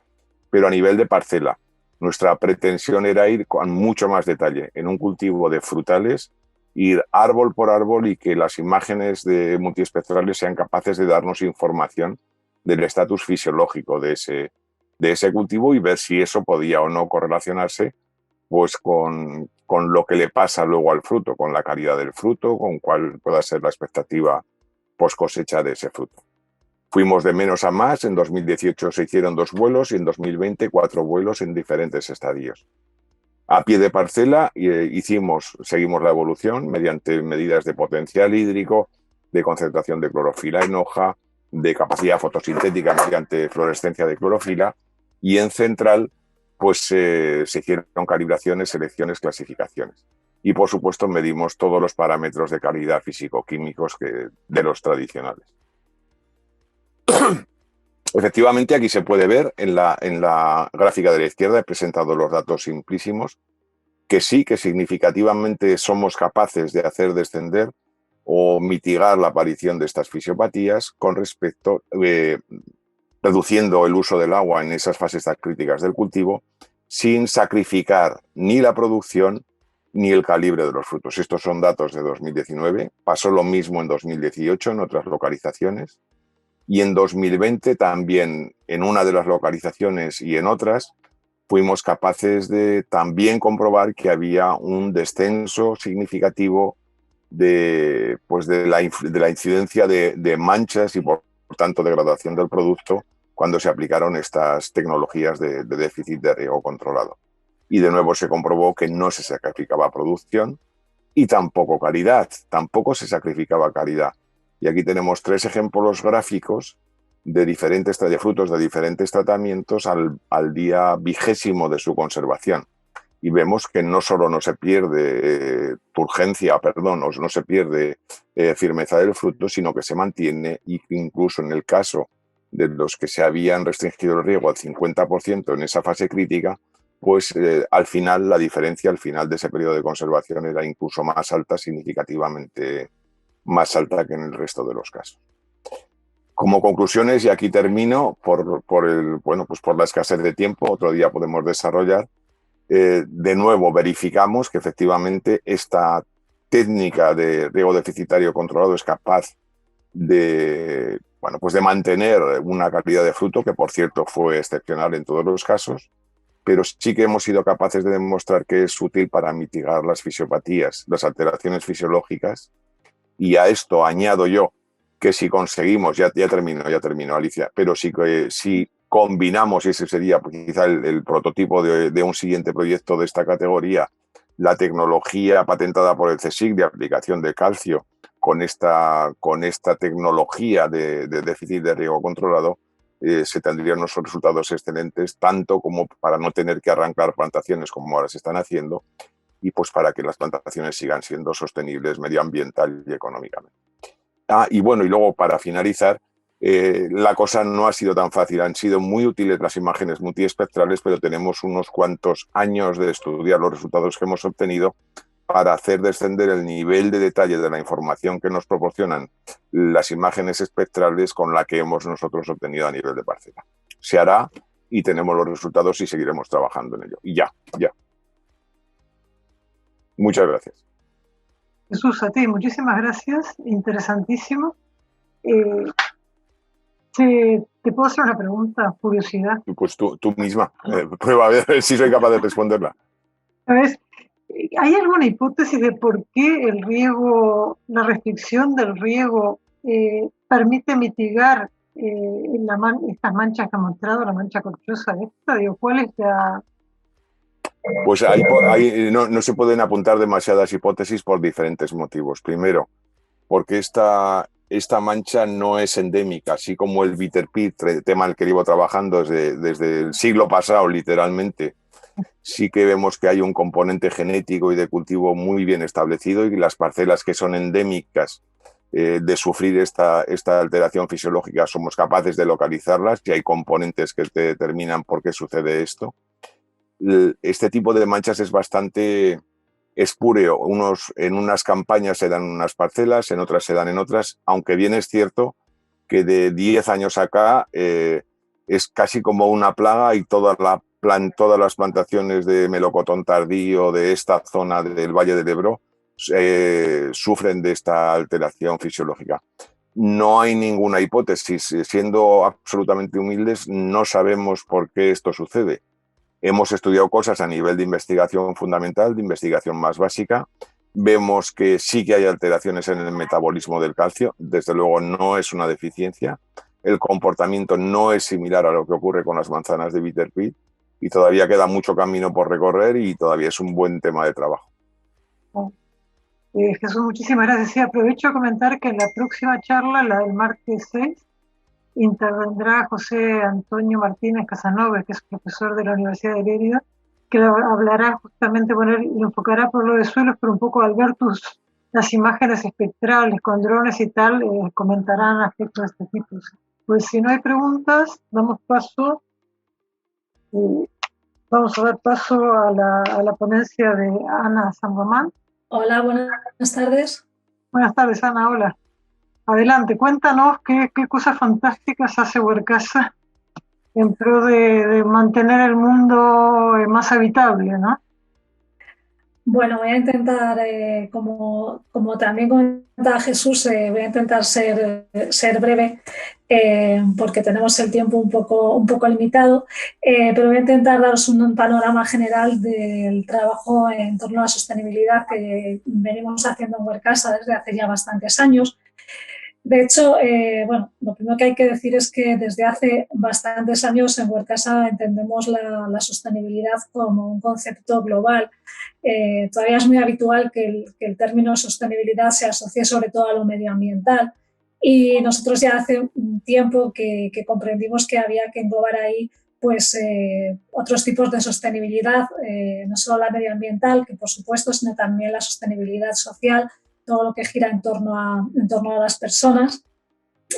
pero a nivel de parcela. Nuestra pretensión era ir con mucho más detalle en un cultivo de frutales, ir árbol por árbol y que las imágenes de multiespectrales sean capaces de darnos información del estatus fisiológico de ese cultivo y ver si eso podía o no correlacionarse pues con lo que le pasa luego al fruto, con la calidad del fruto, con cuál pueda ser la expectativa post cosecha de ese fruto. Fuimos de menos a más, en 2018 se hicieron 2 vuelos y en 2020 4 vuelos en diferentes estadios. A pie de parcela seguimos la evolución mediante medidas de potencial hídrico, de concentración de clorofila en hoja, de capacidad fotosintética mediante fluorescencia de clorofila, y en central pues se hicieron calibraciones, selecciones, clasificaciones. Y por supuesto medimos todos los parámetros de calidad físico-químicos de los tradicionales. Efectivamente, aquí se puede ver en la gráfica de la izquierda, he presentado los datos simplísimos, que sí que significativamente somos capaces de hacer descender o mitigar la aparición de estas fisiopatías con respecto, reduciendo el uso del agua en esas fases tan críticas del cultivo, sin sacrificar ni la producción ni el calibre de los frutos. Estos son datos de 2019, pasó lo mismo en 2018 en otras localizaciones, y en 2020 también en una de las localizaciones y en otras fuimos capaces de también comprobar que había un descenso significativo de la incidencia de manchas y por tanto degradación del producto cuando se aplicaron estas tecnologías de déficit de riego controlado. Y de nuevo se comprobó que no se sacrificaba producción y tampoco calidad, tampoco se sacrificaba calidad. Y aquí tenemos 3 ejemplos gráficos de frutos de diferentes tratamientos al día 20º de su conservación. Y vemos que no solo no se pierde no se pierde firmeza del fruto, sino que se mantiene, y incluso en el caso de los que se habían restringido el riego al 50% en esa fase crítica, pues al final la diferencia al final de ese periodo de conservación era incluso más alta, significativamente más alta que en el resto de los casos. Como conclusiones, y aquí termino, por la escasez de tiempo, otro día podemos desarrollar. De nuevo verificamos que efectivamente esta técnica de riego deficitario controlado es capaz de mantener una calidad de fruto que, por cierto, fue excepcional en todos los casos, pero sí que hemos sido capaces de demostrar que es útil para mitigar las fisiopatías, las alteraciones fisiológicas. Y a esto añado yo que si conseguimos, ya termino, Alicia, pero si combinamos, y ese sería quizá el prototipo de un siguiente proyecto de esta categoría, la tecnología patentada por el CSIC de aplicación de calcio con esta tecnología de déficit de riego controlado, se tendrían unos resultados excelentes, tanto como para no tener que arrancar plantaciones como ahora se están haciendo, y pues para que las plantaciones sigan siendo sostenibles medioambiental y económicamente. Y luego para finalizar, la cosa no ha sido tan fácil. Han sido muy útiles las imágenes multiespectrales, pero tenemos unos cuantos años de estudiar los resultados que hemos obtenido para hacer descender el nivel de detalle de la información que nos proporcionan las imágenes espectrales con la que hemos nosotros obtenido a nivel de parcela. Se hará y tenemos los resultados y seguiremos trabajando en ello. Y ya. Muchas gracias. Jesús, a ti, muchísimas gracias, interesantísimo. ¿Te puedo hacer una pregunta, curiosidad? Pues tú misma, prueba a ver si soy capaz de responderla. ¿Sabes? ¿Hay alguna hipótesis de por qué el riego, la restricción del riego permite mitigar estas manchas que ha mostrado, la mancha corchosa esta? ¿Cuál es la...? Pues no se pueden apuntar demasiadas hipótesis por diferentes motivos. Primero, porque esta mancha no es endémica, así como el bitter pit, tema al que llevo trabajando desde el siglo pasado, literalmente. Sí que vemos que hay un componente genético y de cultivo muy bien establecido, y las parcelas que son endémicas de sufrir esta alteración fisiológica somos capaces de localizarlas, y hay componentes que te determinan por qué sucede esto. Este tipo de manchas es bastante espúreo. En unas campañas se dan unas parcelas, en otras se dan en otras, aunque bien es cierto que de 10 años acá es casi como una plaga, y todas las plantaciones de melocotón tardío de esta zona del Valle del Ebro sufren de esta alteración fisiológica. No hay ninguna hipótesis, siendo absolutamente humildes, no sabemos por qué esto sucede. Hemos estudiado cosas a nivel de investigación fundamental, de investigación más básica. Vemos que sí que hay alteraciones en el metabolismo del calcio. Desde luego no es una deficiencia. El comportamiento no es similar a lo que ocurre con las manzanas de bitter pit, y todavía queda mucho camino por recorrer, y todavía es un buen tema de trabajo. Jesús, muchísimas gracias. Sí, aprovecho a comentar que en la próxima charla, la del martes 6, intervendrá José Antonio Martínez Casanova, que es profesor de la Universidad de Lérida, que hablará justamente, y enfocará por lo de suelos, pero un poco al ver las imágenes espectrales con drones y tal, comentarán aspectos de este tipo. Pues si no hay preguntas, vamos a dar paso a la ponencia de Ana San Román. Hola, buenas tardes. Buenas tardes, Ana, hola. Adelante, cuéntanos qué cosas fantásticas hace Huercasa en pro de mantener el mundo más habitable, ¿no? Bueno, voy a intentar, como también comentaba Jesús, voy a intentar ser breve, porque tenemos el tiempo un poco limitado, pero voy a intentar daros un panorama general del trabajo en torno a la sostenibilidad que venimos haciendo en Huercasa desde hace ya bastantes años. De hecho, lo primero que hay que decir es que desde hace bastantes años en Huercasa entendemos la sostenibilidad como un concepto global. Todavía es muy habitual que el término sostenibilidad se asocie sobre todo a lo medioambiental, y nosotros ya hace un tiempo que comprendimos que había que englobar ahí otros tipos de sostenibilidad, no solo la medioambiental, que por supuesto, sino también la sostenibilidad social, todo lo que gira en torno a las personas,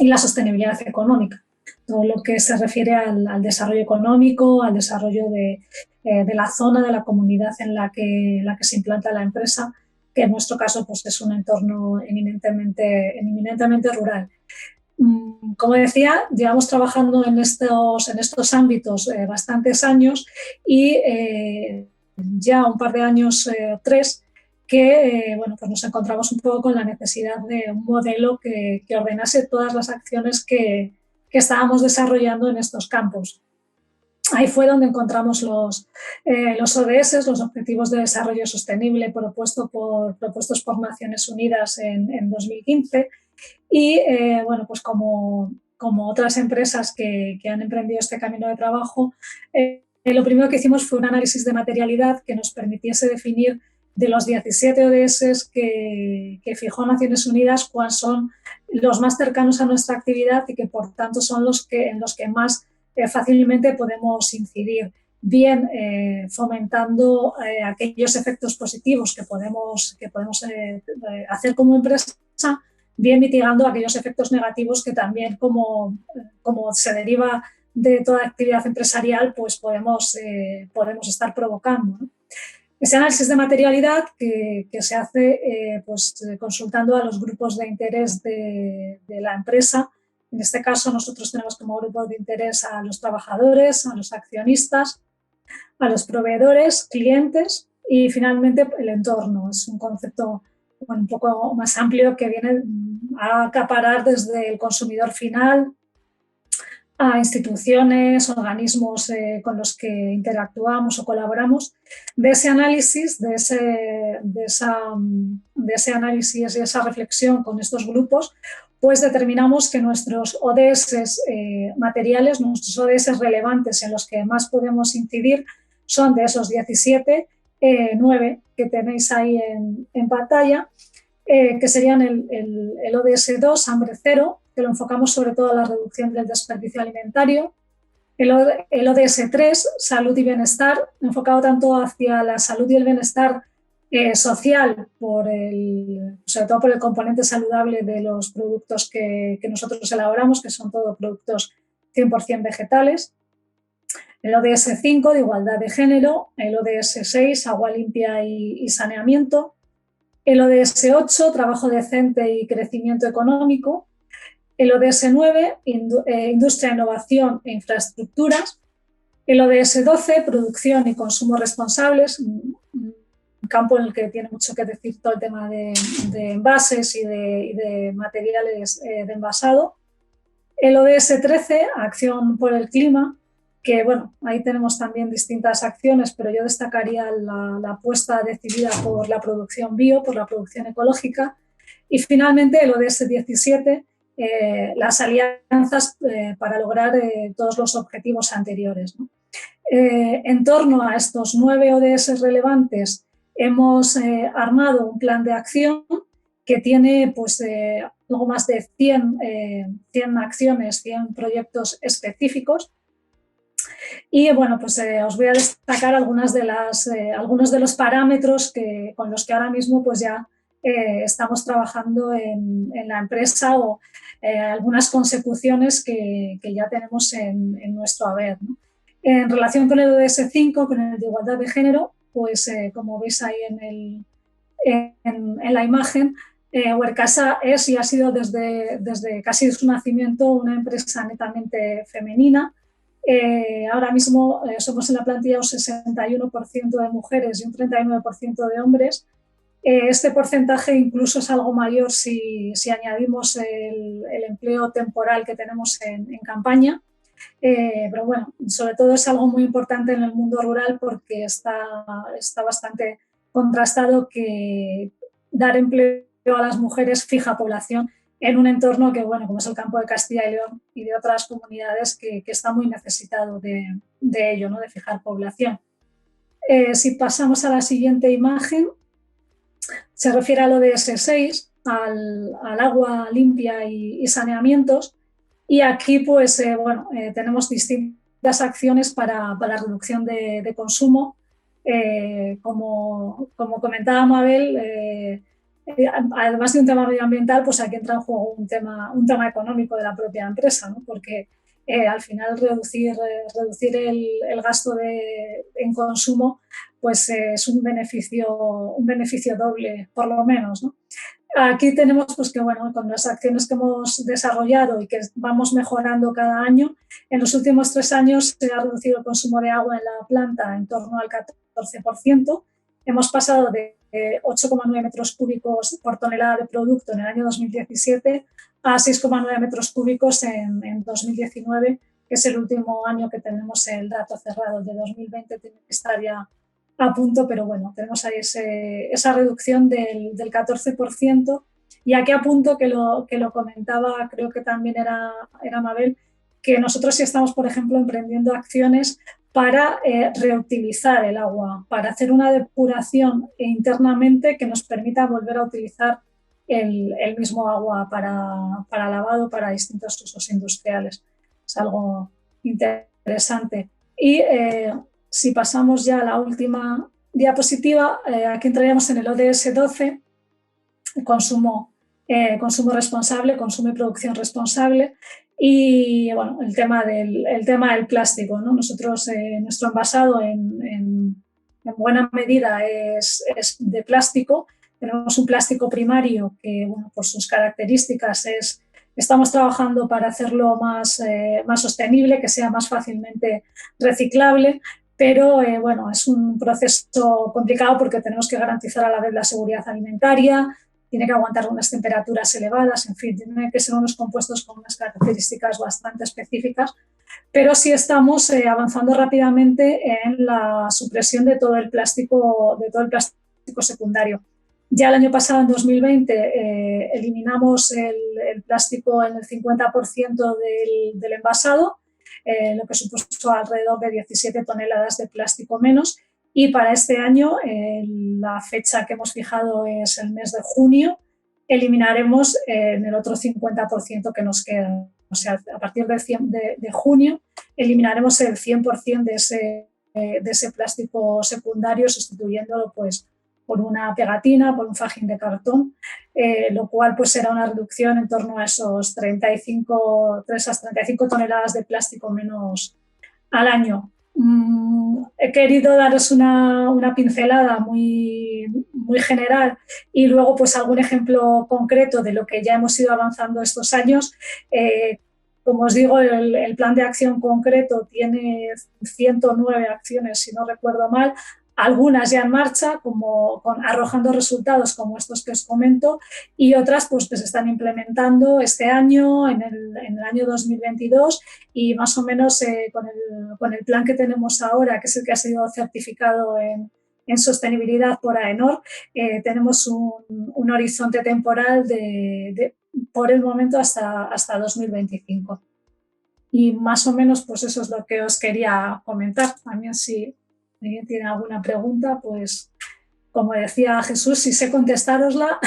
y la sostenibilidad económica, todo lo que se refiere al desarrollo económico, al desarrollo de la zona, de la comunidad en la que se implanta la empresa, que en nuestro caso pues, es un entorno eminentemente rural. Como decía, llevamos trabajando en estos ámbitos bastantes años, y ya un par de años, 3, que pues nos encontramos un poco con la necesidad de un modelo que ordenase todas las acciones que estábamos desarrollando en estos campos. Ahí fue donde encontramos los ODS, los Objetivos de Desarrollo Sostenible, propuestos por Naciones Unidas en 2015, y pues como otras empresas que han emprendido este camino de trabajo, lo primero que hicimos fue un análisis de materialidad que nos permitiese definir de los 17 ODS que fijó Naciones Unidas cuáles son los más cercanos a nuestra actividad, y que por tanto son en los que más fácilmente podemos incidir, bien fomentando aquellos efectos positivos que podemos hacer como empresa, bien mitigando aquellos efectos negativos que también, como se deriva de toda actividad empresarial, pues podemos estar provocando, ¿no? Ese análisis de materialidad que se hace consultando a los grupos de interés de la empresa. En este caso, nosotros tenemos como grupo de interés a los trabajadores, a los accionistas, a los proveedores, clientes y finalmente el entorno. Es un concepto un poco más amplio que viene a acaparar desde el consumidor final a instituciones, organismos con los que interactuamos o colaboramos. De ese análisis, de ese análisis y esa reflexión con estos grupos, pues determinamos que nuestros ODS materiales, nuestros ODS relevantes en los que más podemos incidir, son de esos 17, 9 que tenéis ahí en pantalla. que serían el ODS 2, hambre cero, que lo enfocamos sobre todo a la reducción del desperdicio alimentario. El ODS 3, salud y bienestar, enfocado tanto hacia la salud y el bienestar social, sobre todo por el componente saludable de los productos que nosotros elaboramos, que son todos productos 100% vegetales. El ODS 5, de igualdad de género. El ODS 6, agua limpia y saneamiento. El ODS 8, trabajo decente y crecimiento económico. El ODS 9, industria, innovación e infraestructuras. El ODS 12, producción y consumo responsables, un campo en el que tiene mucho que decir todo el tema de envases y de materiales de envasado. El ODS 13, acción por el clima, que bueno, ahí tenemos también distintas acciones, pero yo destacaría la apuesta decidida por la producción bio, por la producción ecológica. Y finalmente el ODS 17, las alianzas para lograr todos los objetivos anteriores, ¿no? En torno a estos 9 ODS relevantes hemos armado un plan de acción que tiene pues, algo más de 100 acciones, 100 proyectos específicos. Y bueno, pues os voy a destacar algunos de los parámetros con los que ahora mismo pues ya estamos trabajando en la empresa, o algunas consecuciones que ya tenemos en nuestro haber, ¿no? En relación con el ODS 5, con el de igualdad de género, pues como veis ahí en la imagen, Werkasa es y ha sido desde casi su nacimiento una empresa netamente femenina. Ahora mismo somos en la plantilla un 61% de mujeres y un 39% de hombres. Este porcentaje incluso es algo mayor si añadimos el empleo temporal que tenemos en campaña. Pero bueno, sobre todo es algo muy importante en el mundo rural, porque está bastante contrastado que dar empleo a las mujeres fija población en un entorno que, bueno, como es el campo de Castilla y León y de otras comunidades que está muy necesitado de ello, ¿no? De fijar población. Si pasamos a la siguiente imagen, se refiere al ODS 6, al agua limpia y saneamientos. Y aquí pues, tenemos distintas acciones para reducción de consumo. Como comentaba Mabel, además de un tema medioambiental, pues aquí entra en juego un tema económico de la propia empresa, ¿no? Porque al final reducir el gasto en consumo pues es un beneficio doble, por lo menos, ¿no? Aquí tenemos pues que, bueno, con las acciones que hemos desarrollado y que vamos mejorando cada año, en los últimos 3 años se ha reducido el consumo de agua en la planta en torno al 14%. Hemos pasado de 8,9 metros cúbicos por tonelada de producto en el año 2017 a 6,9 metros cúbicos en 2019, que es el último año que tenemos el dato cerrado. El de 2020 tiene que estar ya a punto, pero bueno, tenemos ahí esa reducción del 14%. Y aquí apunto que lo comentaba, creo que también era Mabel, que nosotros sí estamos, por ejemplo, emprendiendo acciones para reutilizar el agua, para hacer una depuración internamente que nos permita volver a utilizar el mismo agua para lavado, para distintos usos industriales. Es algo interesante. Y si pasamos ya a la última diapositiva, aquí entraríamos en el ODS 12, consumo responsable, consumo y producción responsable. Y bueno, el tema del plástico, ¿no? Nosotros, nuestro envasado en buena medida es de plástico. Tenemos un plástico primario que, bueno, por sus características estamos trabajando para hacerlo más sostenible, que sea más fácilmente reciclable. Pero bueno, es un proceso complicado porque tenemos que garantizar a la vez la seguridad alimentaria, tiene que aguantar unas temperaturas elevadas, en fin, tiene que ser unos compuestos con unas características bastante específicas, pero sí estamos avanzando rápidamente en la supresión de todo el plástico secundario. Ya el año pasado, en 2020, eliminamos el plástico en el 50% del envasado, lo que supuso alrededor de 17 toneladas de plástico menos. Y para este año, la fecha que hemos fijado es el mes de junio, eliminaremos en el otro 50% que nos queda. O sea, a partir de junio eliminaremos el 100% de ese plástico secundario, sustituyéndolo pues por una pegatina, por un fajín de cartón, lo cual pues será una reducción en torno a esos 35 toneladas de plástico menos al año. He querido daros una pincelada muy general y luego pues algún ejemplo concreto de lo que ya hemos ido avanzando estos años. Como os digo, el plan de acción concreto tiene 109 acciones, si no recuerdo mal, algunas ya en marcha, arrojando resultados como estos que os comento, y otras pues, que se están implementando este año, en el año 2022, y más o menos con el plan que tenemos ahora, que es el que ha sido certificado en sostenibilidad por AENOR, tenemos un horizonte temporal por el momento hasta 2025. Y más o menos pues eso es lo que os quería comentar. También si alguien tiene alguna pregunta, pues como decía Jesús, si sé contestárosla,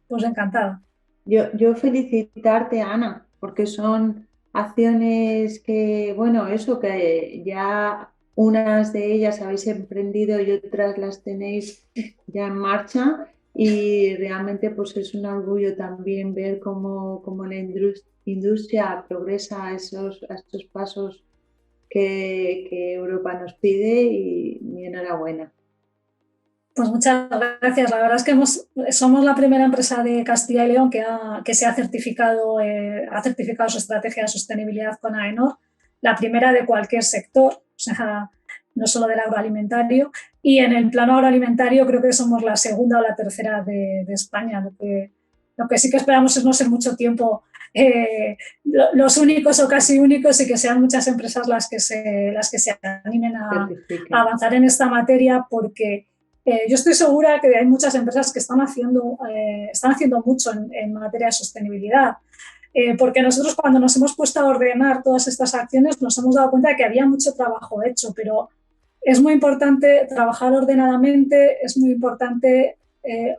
pues encantada. Yo felicitarte, Ana, porque son acciones que, bueno, eso que ya unas de ellas habéis emprendido y otras las tenéis ya en marcha, y realmente pues es un orgullo también ver cómo la industria progresa a estos pasos que Europa nos pide, y mi enhorabuena. Pues muchas gracias. La verdad es que somos la primera empresa de Castilla y León que se ha certificado su estrategia de sostenibilidad con AENOR, la primera de cualquier sector, o sea, no solo del agroalimentario. Y en el plano agroalimentario creo que somos la segunda o la tercera de España. Lo que sí que esperamos es no ser mucho tiempo los únicos o casi únicos, y que sean muchas empresas las que se animen a avanzar en esta materia, porque yo estoy segura que hay muchas empresas que están haciendo mucho en materia de sostenibilidad, porque nosotros cuando nos hemos puesto a ordenar todas estas acciones nos hemos dado cuenta de que había mucho trabajo hecho, pero es muy importante trabajar ordenadamente, es muy importante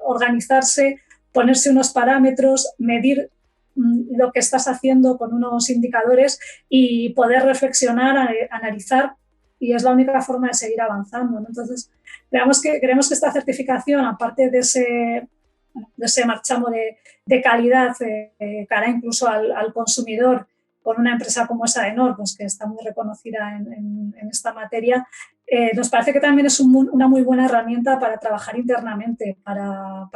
organizarse, ponerse unos parámetros, medir lo que estás haciendo con unos indicadores y poder reflexionar, analizar, y es la única forma de seguir avanzando, ¿no? Entonces, creemos que esta certificación, aparte de ese marchamo de calidad cara incluso al consumidor, con una empresa como es AENOR, pues que está muy reconocida en esta materia, nos parece que también es una muy buena herramienta para trabajar internamente, para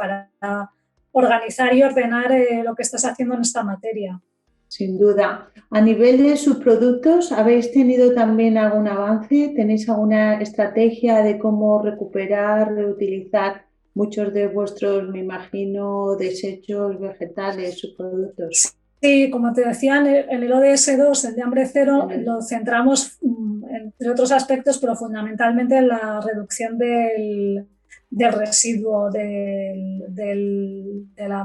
organizar y ordenar lo que estás haciendo en esta materia. Sin duda. A nivel de subproductos, ¿habéis tenido también algún avance? ¿Tenéis alguna estrategia de cómo recuperar, reutilizar muchos de vuestros, me imagino, desechos vegetales, subproductos? Sí, como te decía, en el ODS 2, el de hambre cero, lo centramos entre otros aspectos, pero fundamentalmente en la reducción del residuo de la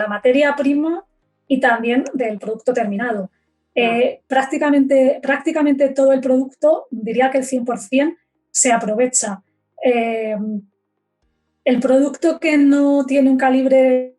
materia prima y también del producto terminado. Prácticamente todo el producto, diría que el 100%, se aprovecha. El producto que no tiene un calibre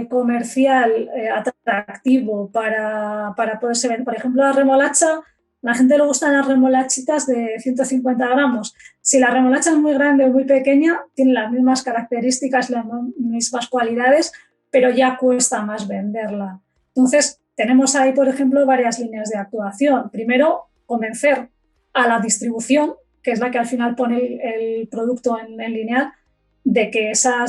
comercial atractivo para poderse vender, por ejemplo, la remolacha, a la gente le gustan las remolachitas de 150 gramos. Si la remolacha es muy grande o muy pequeña, tiene las mismas características, las mismas cualidades, pero ya cuesta más venderla. Entonces, tenemos ahí, por ejemplo, varias líneas de actuación. Primero, convencer a la distribución, que es la que al final pone el producto en lineal, de que esa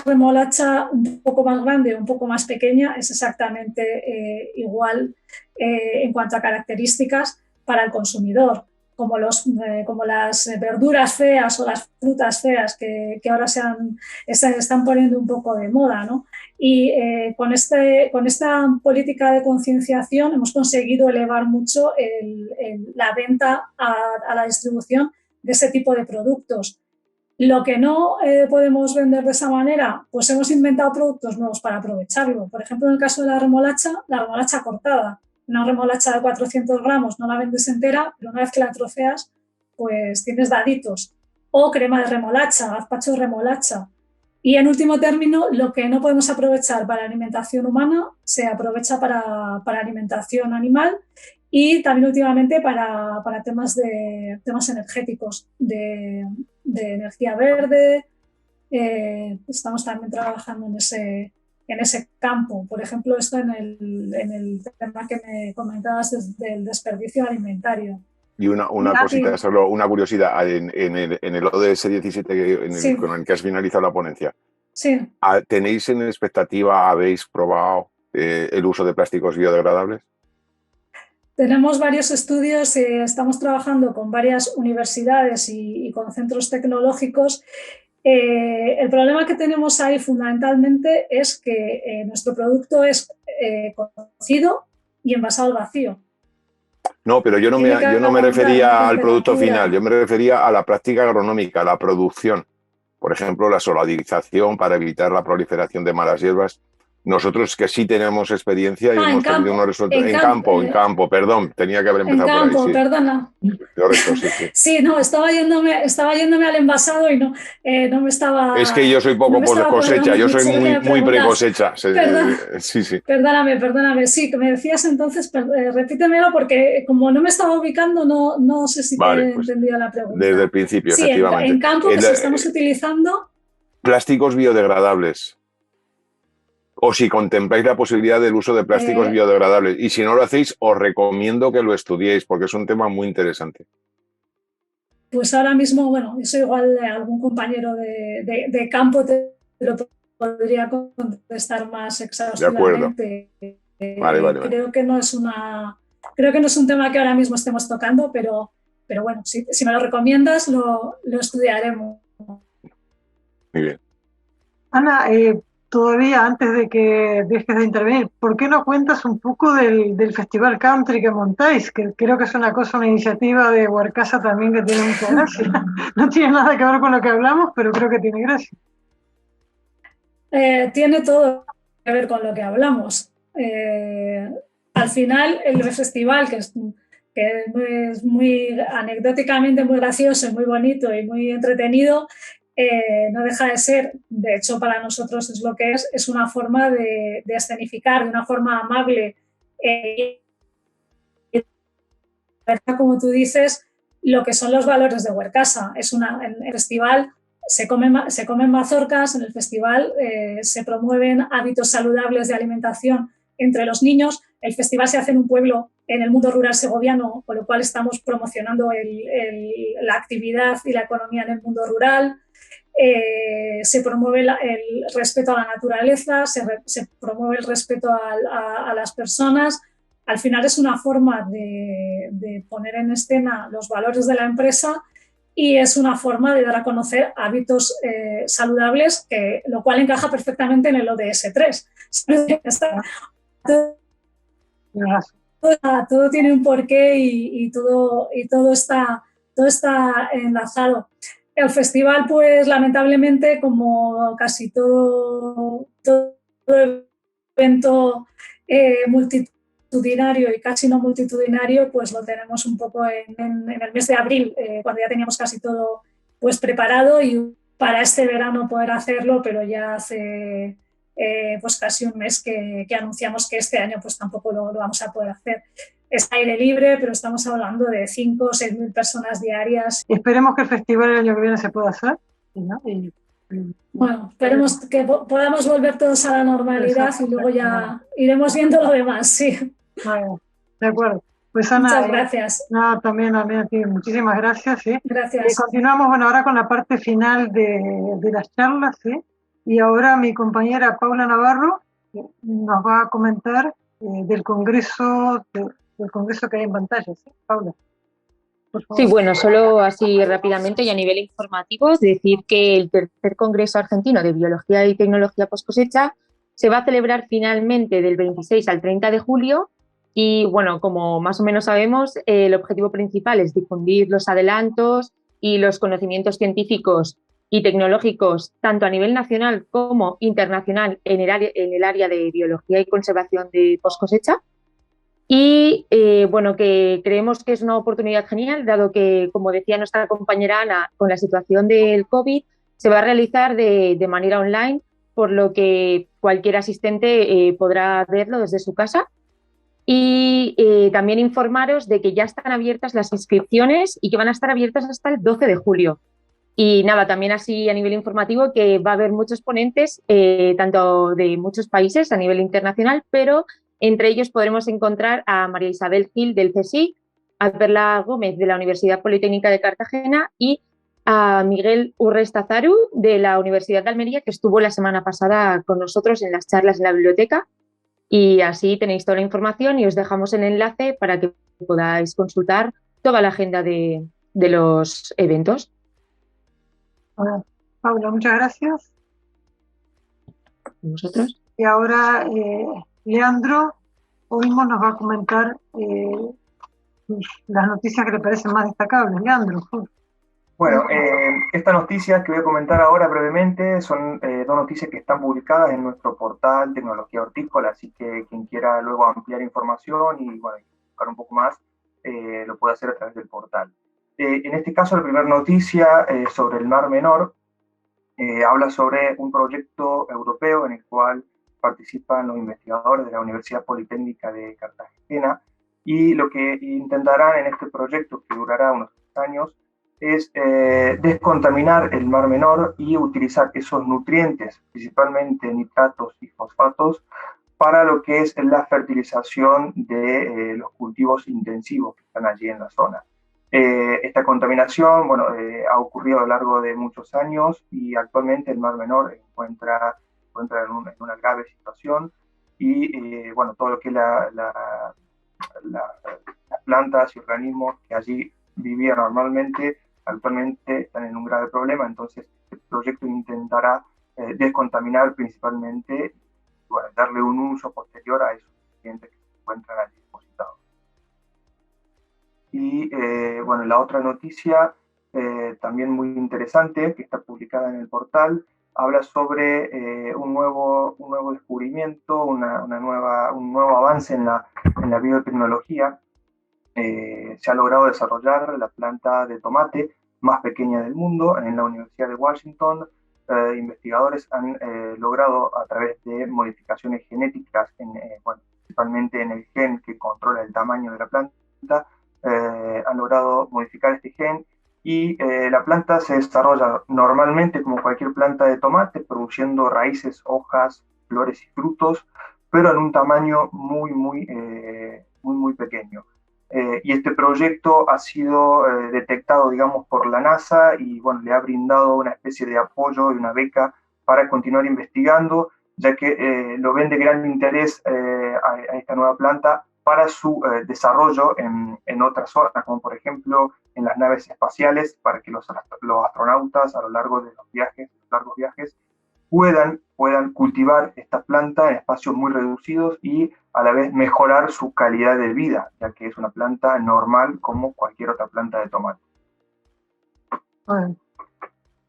remolacha un poco más grande o un poco más pequeña es exactamente igual en cuanto a características para el consumidor, como las verduras feas o las frutas feas que ahora se están poniendo un poco de moda, ¿no? Y con esta política de concienciación hemos conseguido elevar mucho la venta a la distribución de ese tipo de productos. Lo que no podemos vender de esa manera, pues hemos inventado productos nuevos para aprovecharlo. Por ejemplo, en el caso de la remolacha cortada. Una remolacha de 400 gramos no la vendes entera, pero una vez que la troceas, pues tienes daditos. O crema de remolacha, gazpacho de remolacha. Y en último término, lo que no podemos aprovechar para alimentación humana se aprovecha para alimentación animal y también últimamente para temas energéticos, de energía verde. Estamos también trabajando en ese campo. Por ejemplo, esto en el tema que me comentabas del desperdicio alimentario. Y una cosita, solo una curiosidad, en el ODS 17 sí. con el que has finalizado la ponencia, sí. ¿tenéis en expectativa, habéis probado el uso de plásticos biodegradables? Tenemos varios estudios, estamos trabajando con varias universidades y con centros tecnológicos. El problema que tenemos ahí fundamentalmente es que nuestro producto es cocido y envasado al vacío. No, pero yo no me refería al producto final, yo me refería a la práctica agronómica, a la producción. Por ejemplo, la solarización para evitar la proliferación de malas hierbas. Nosotros que sí tenemos experiencia y hemos tenido unos resultados. En campo, perdón, tenía que haber empezado por ahí. En campo, sí. Perdona. Correcto, sí. Sí, no, estaba yéndome al envasado y no me estaba... Es que yo soy poco cosecha, yo soy muy pre-cosecha. Sí. Perdóname, sí, que me decías entonces, repítemelo porque como no me estaba ubicando, no sé si te he entendido la pregunta. Desde el principio, sí, efectivamente. En campo que si estamos utilizando... Plásticos biodegradables. O si contempláis la posibilidad del uso de plásticos biodegradables. Y si no lo hacéis, os recomiendo que lo estudiéis porque es un tema muy interesante. Pues ahora mismo, bueno, eso igual algún compañero de campo te lo podría contestar más exhaustivamente. De acuerdo. Creo que no es un tema que ahora mismo estemos tocando, pero bueno, si me lo recomiendas, lo estudiaremos. Muy bien. Ana, todavía antes de que dejes de intervenir, ¿por qué no cuentas un poco del Festival Country que montáis? Que creo que es una iniciativa de Huarcasa también que tiene mucha gracia. No tiene nada que ver con lo que hablamos, pero creo que tiene gracia. Tiene todo que ver con lo que hablamos. Al final, el festival, que es muy anecdóticamente muy gracioso, muy bonito y muy entretenido, no deja de ser, de hecho para nosotros es lo que es una forma de escenificar de una forma amable, como tú dices, lo que son los valores de Huarcasa. En el festival se comen mazorcas, en el festival se promueven hábitos saludables de alimentación entre los niños. El festival se hace en un pueblo en el mundo rural segoviano, con lo cual estamos promocionando la actividad y la economía en el mundo rural. Se promueve el respeto a la naturaleza, se promueve el respeto a las personas. Al final es una forma de poner en escena los valores de la empresa y es una forma de dar a conocer hábitos saludables, lo cual encaja perfectamente en el ODS 3. Todo tiene un porqué y todo está enlazado. El festival, pues lamentablemente, como casi todo evento multitudinario y casi no multitudinario, pues lo tenemos un poco en el mes de abril, cuando ya teníamos casi todo pues preparado y para este verano poder hacerlo, pero ya hace pues casi un mes que anunciamos que este año pues tampoco lo vamos a poder hacer. Es aire libre, pero estamos hablando de 5 o 6 mil personas diarias. Esperemos que el festival el año que viene se pueda hacer. ¿No? Bueno, esperemos que podamos volver todos a la normalidad. Exacto, y luego ya iremos viendo lo demás, sí. Bueno, de acuerdo. Pues Ana, muchas gracias. También a ti, muchísimas gracias. ¿Sí? Gracias. Continuamos ahora con la parte final de las charlas. ¿Sí? Y ahora mi compañera Paula Navarro nos va a comentar del congreso que hay en pantalla. ¿Sí? Paula. Sí, bueno, solo así rápidamente y a nivel informativo, decir que el tercer Congreso Argentino de Biología y Tecnología Post-Cosecha se va a celebrar finalmente del 26 al 30 de julio y, bueno, como más o menos sabemos, el objetivo principal es difundir los adelantos y los conocimientos científicos y tecnológicos tanto a nivel nacional como internacional en el área de biología y conservación de post-cosecha. Y bueno, que creemos que es una oportunidad genial, dado que, como decía nuestra compañera Ana, con la situación del COVID, se va a realizar de manera online, por lo que cualquier asistente podrá verlo desde su casa. Y también informaros de que ya están abiertas las inscripciones y que van a estar abiertas hasta el 12 de julio. Y nada, también así a nivel informativo que va a haber muchos ponentes, tanto de muchos países a nivel internacional, pero entre ellos podremos encontrar a María Isabel Gil del CSIC, a Perla Gómez de la Universidad Politécnica de Cartagena y a Miguel Urrestazaru de la Universidad de Almería, que estuvo la semana pasada con nosotros en las charlas en la biblioteca. Y así tenéis toda la información y os dejamos el enlace para que podáis consultar toda la agenda de los eventos. Bueno, Paula, muchas gracias. ¿Vosotros? Y ahora Leandro Olmo nos va a comentar las noticias que le parecen más destacables. Leandro. Bueno, estas noticias que voy a comentar ahora brevemente son dos noticias que están publicadas en nuestro portal Tecnología Hortícola, así que quien quiera luego ampliar información y bueno, buscar un poco más, lo puede hacer a través del portal. En este caso, la primera noticia sobre el Mar Menor habla sobre un proyecto europeo en el cual participan los investigadores de la Universidad Politécnica de Cartagena, y lo que intentarán en este proyecto, que durará unos 3 años, es descontaminar el Mar Menor y utilizar esos nutrientes, principalmente nitratos y fosfatos, para lo que es la fertilización de los cultivos intensivos que están allí en la zona. Esta contaminación, bueno, ha ocurrido a lo largo de muchos años y actualmente el Mar Menor encuentra en una grave situación y, bueno, todo lo que es las plantas y organismos que allí vivían normalmente, actualmente están en un grave problema. Entonces, el proyecto intentará descontaminar principalmente, bueno, darle un uso posterior a esos nutrientes que se encuentran allí depositados. Y bueno, la otra noticia, también muy interesante, que está publicada en el portal, habla sobre un nuevo descubrimiento, un nuevo avance en la biotecnología. Se ha logrado desarrollar la planta de tomate más pequeña del mundo en la Universidad de Washington. Investigadores han logrado, a través de modificaciones genéticas, bueno, principalmente en el gen que controla el tamaño de la planta, han logrado modificar este gen y la planta se desarrolla normalmente como cualquier planta de tomate, produciendo raíces, hojas, flores y frutos, pero en un tamaño muy pequeño. Y este proyecto ha sido detectado, digamos, por la NASA y, bueno, le ha brindado una especie de apoyo y una beca para continuar investigando, ya que lo ven de gran interés a esta nueva planta para su desarrollo en otras zonas, como por ejemplo en las naves espaciales, para que los astronautas a lo largo de los largos viajes, puedan cultivar esta planta en espacios muy reducidos y a la vez mejorar su calidad de vida, ya que es una planta normal como cualquier otra planta de tomate. Bueno,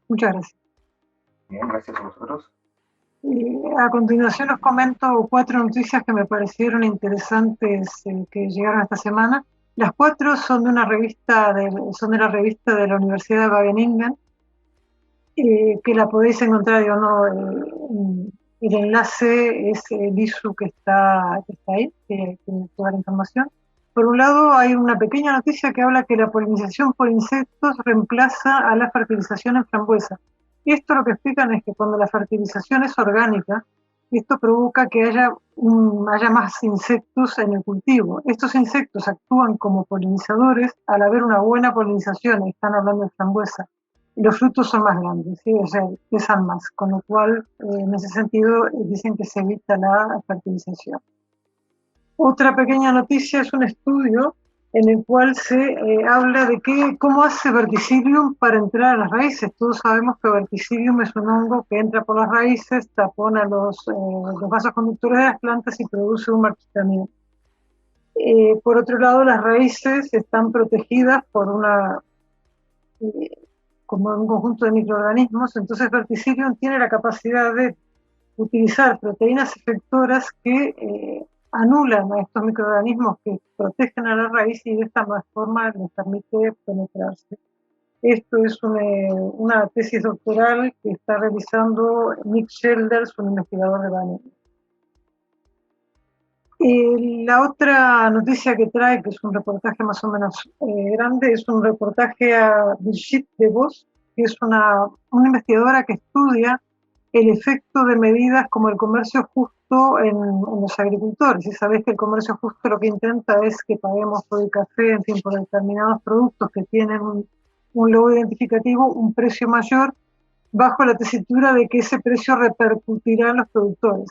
muchas gracias. Bien, gracias a vosotros. A continuación os comento 4 noticias que me parecieron interesantes que llegaron esta semana. Las 4 son de la revista de la Universidad de Wageningen, que la podéis encontrar, el enlace es el ISU que está ahí, que tiene toda la información. Por un lado, hay una pequeña noticia que habla que la polinización por insectos reemplaza a la fertilización en frambuesa. Esto lo que explican es que cuando la fertilización es orgánica, esto provoca que haya más insectos en el cultivo. Estos insectos actúan como polinizadores al haber una buena polinización, están hablando de frambuesa, y los frutos son más grandes, ¿sí? O sea, pesan más, con lo cual, en ese sentido, dicen que se evita la fertilización. Otra pequeña noticia es un estudio en el cual se habla de cómo hace Verticillium para entrar a las raíces. Todos sabemos que Verticillium es un hongo que entra por las raíces, tapona los vasos conductores de las plantas y produce un marchitamiento. Por otro lado, las raíces están protegidas por como un conjunto de microorganismos, entonces Verticillium tiene la capacidad de utilizar proteínas efectoras que anulan a estos microorganismos que protegen a la raíz y de esta forma les permite penetrarse. Esto es una tesis doctoral que está realizando Nick Shelders, un investigador de Basilea. La otra noticia que trae, que es un reportaje más o menos grande, es un reportaje a Brigitte DeVos, que es una investigadora que estudia el efecto de medidas como el comercio justo en los agricultores. Y sabéis que el comercio justo lo que intenta es que paguemos por el café, en fin, por determinados productos que tienen un logo identificativo, un precio mayor, bajo la tesitura de que ese precio repercutirá en los productores.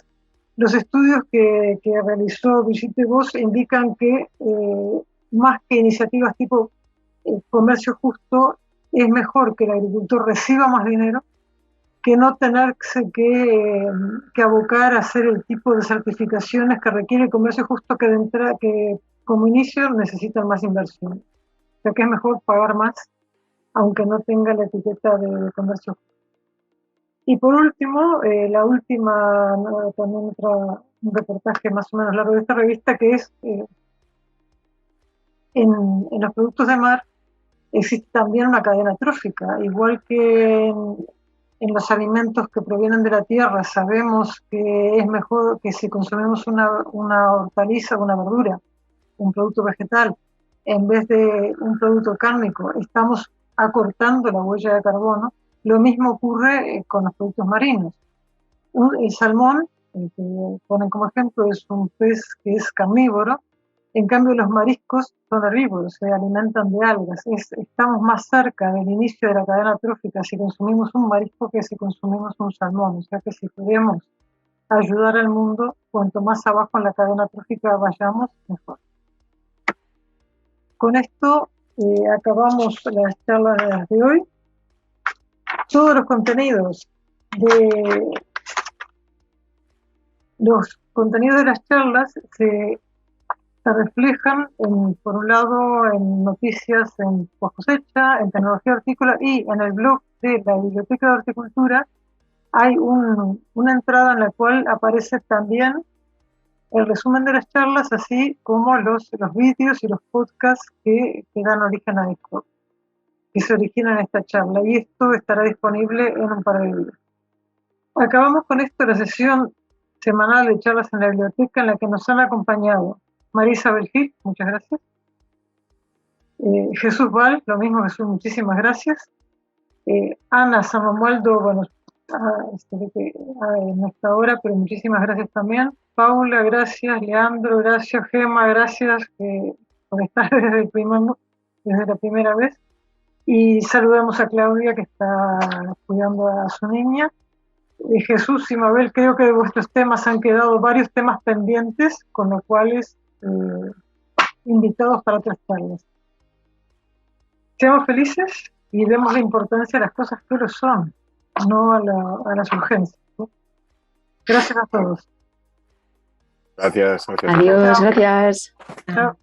Los estudios que realizó Brigitte DeVos indican que más que iniciativas tipo comercio justo, es mejor que el agricultor reciba más dinero que no tenerse que abocar a hacer el tipo de certificaciones que requiere el comercio justo, que como inicio necesitan más inversión. O sea que es mejor pagar más, aunque no tenga la etiqueta de comercio justo. Y por último, la última, también un reportaje más o menos largo de esta revista, que es en los productos de mar existe también una cadena trófica, igual que en los alimentos que provienen de la tierra. Sabemos que es mejor que si consumimos una hortaliza, una verdura, un producto vegetal, en vez de un producto cárnico, estamos acortando la huella de carbono. Lo mismo ocurre con los productos marinos. El salmón, el que ponen como ejemplo, es un pez que es carnívoro. En cambio, los mariscos son herbívoros, se alimentan de algas. Estamos más cerca del inicio de la cadena trófica si consumimos un marisco que si consumimos un salmón. O sea que si podemos ayudar al mundo, cuanto más abajo en la cadena trófica vayamos, mejor. Con esto acabamos las charlas de hoy. Todos los contenidos de las charlas se reflejan, por un lado, en noticias en post cosecha, en tecnología hortícola, y en el blog de la Biblioteca de Horticultura hay una entrada en la cual aparece también el resumen de las charlas, así como los vídeos y los podcasts que dan origen a esto, que se originan en esta charla, y esto estará disponible en un par de días. Acabamos con esto la sesión semanal de charlas en la biblioteca, en la que nos han acompañado María Isabel Gil, muchas gracias. Jesús Val, lo mismo. Jesús, muchísimas gracias. Ana San Romualdo, bueno, en esta hora, pero muchísimas gracias también. Paula, gracias. Leandro, gracias. Gema, gracias por estar desde la primera vez. Y saludamos a Claudia, que está cuidando a su niña. Jesús y Mabel, creo que de vuestros temas han quedado varios temas pendientes, con los cuales invitados para otras charlas. Seamos felices y demos la importancia a las cosas que lo son, no a las urgencias, ¿sí? Gracias a todos. Gracias. Adiós, gracias. Chao.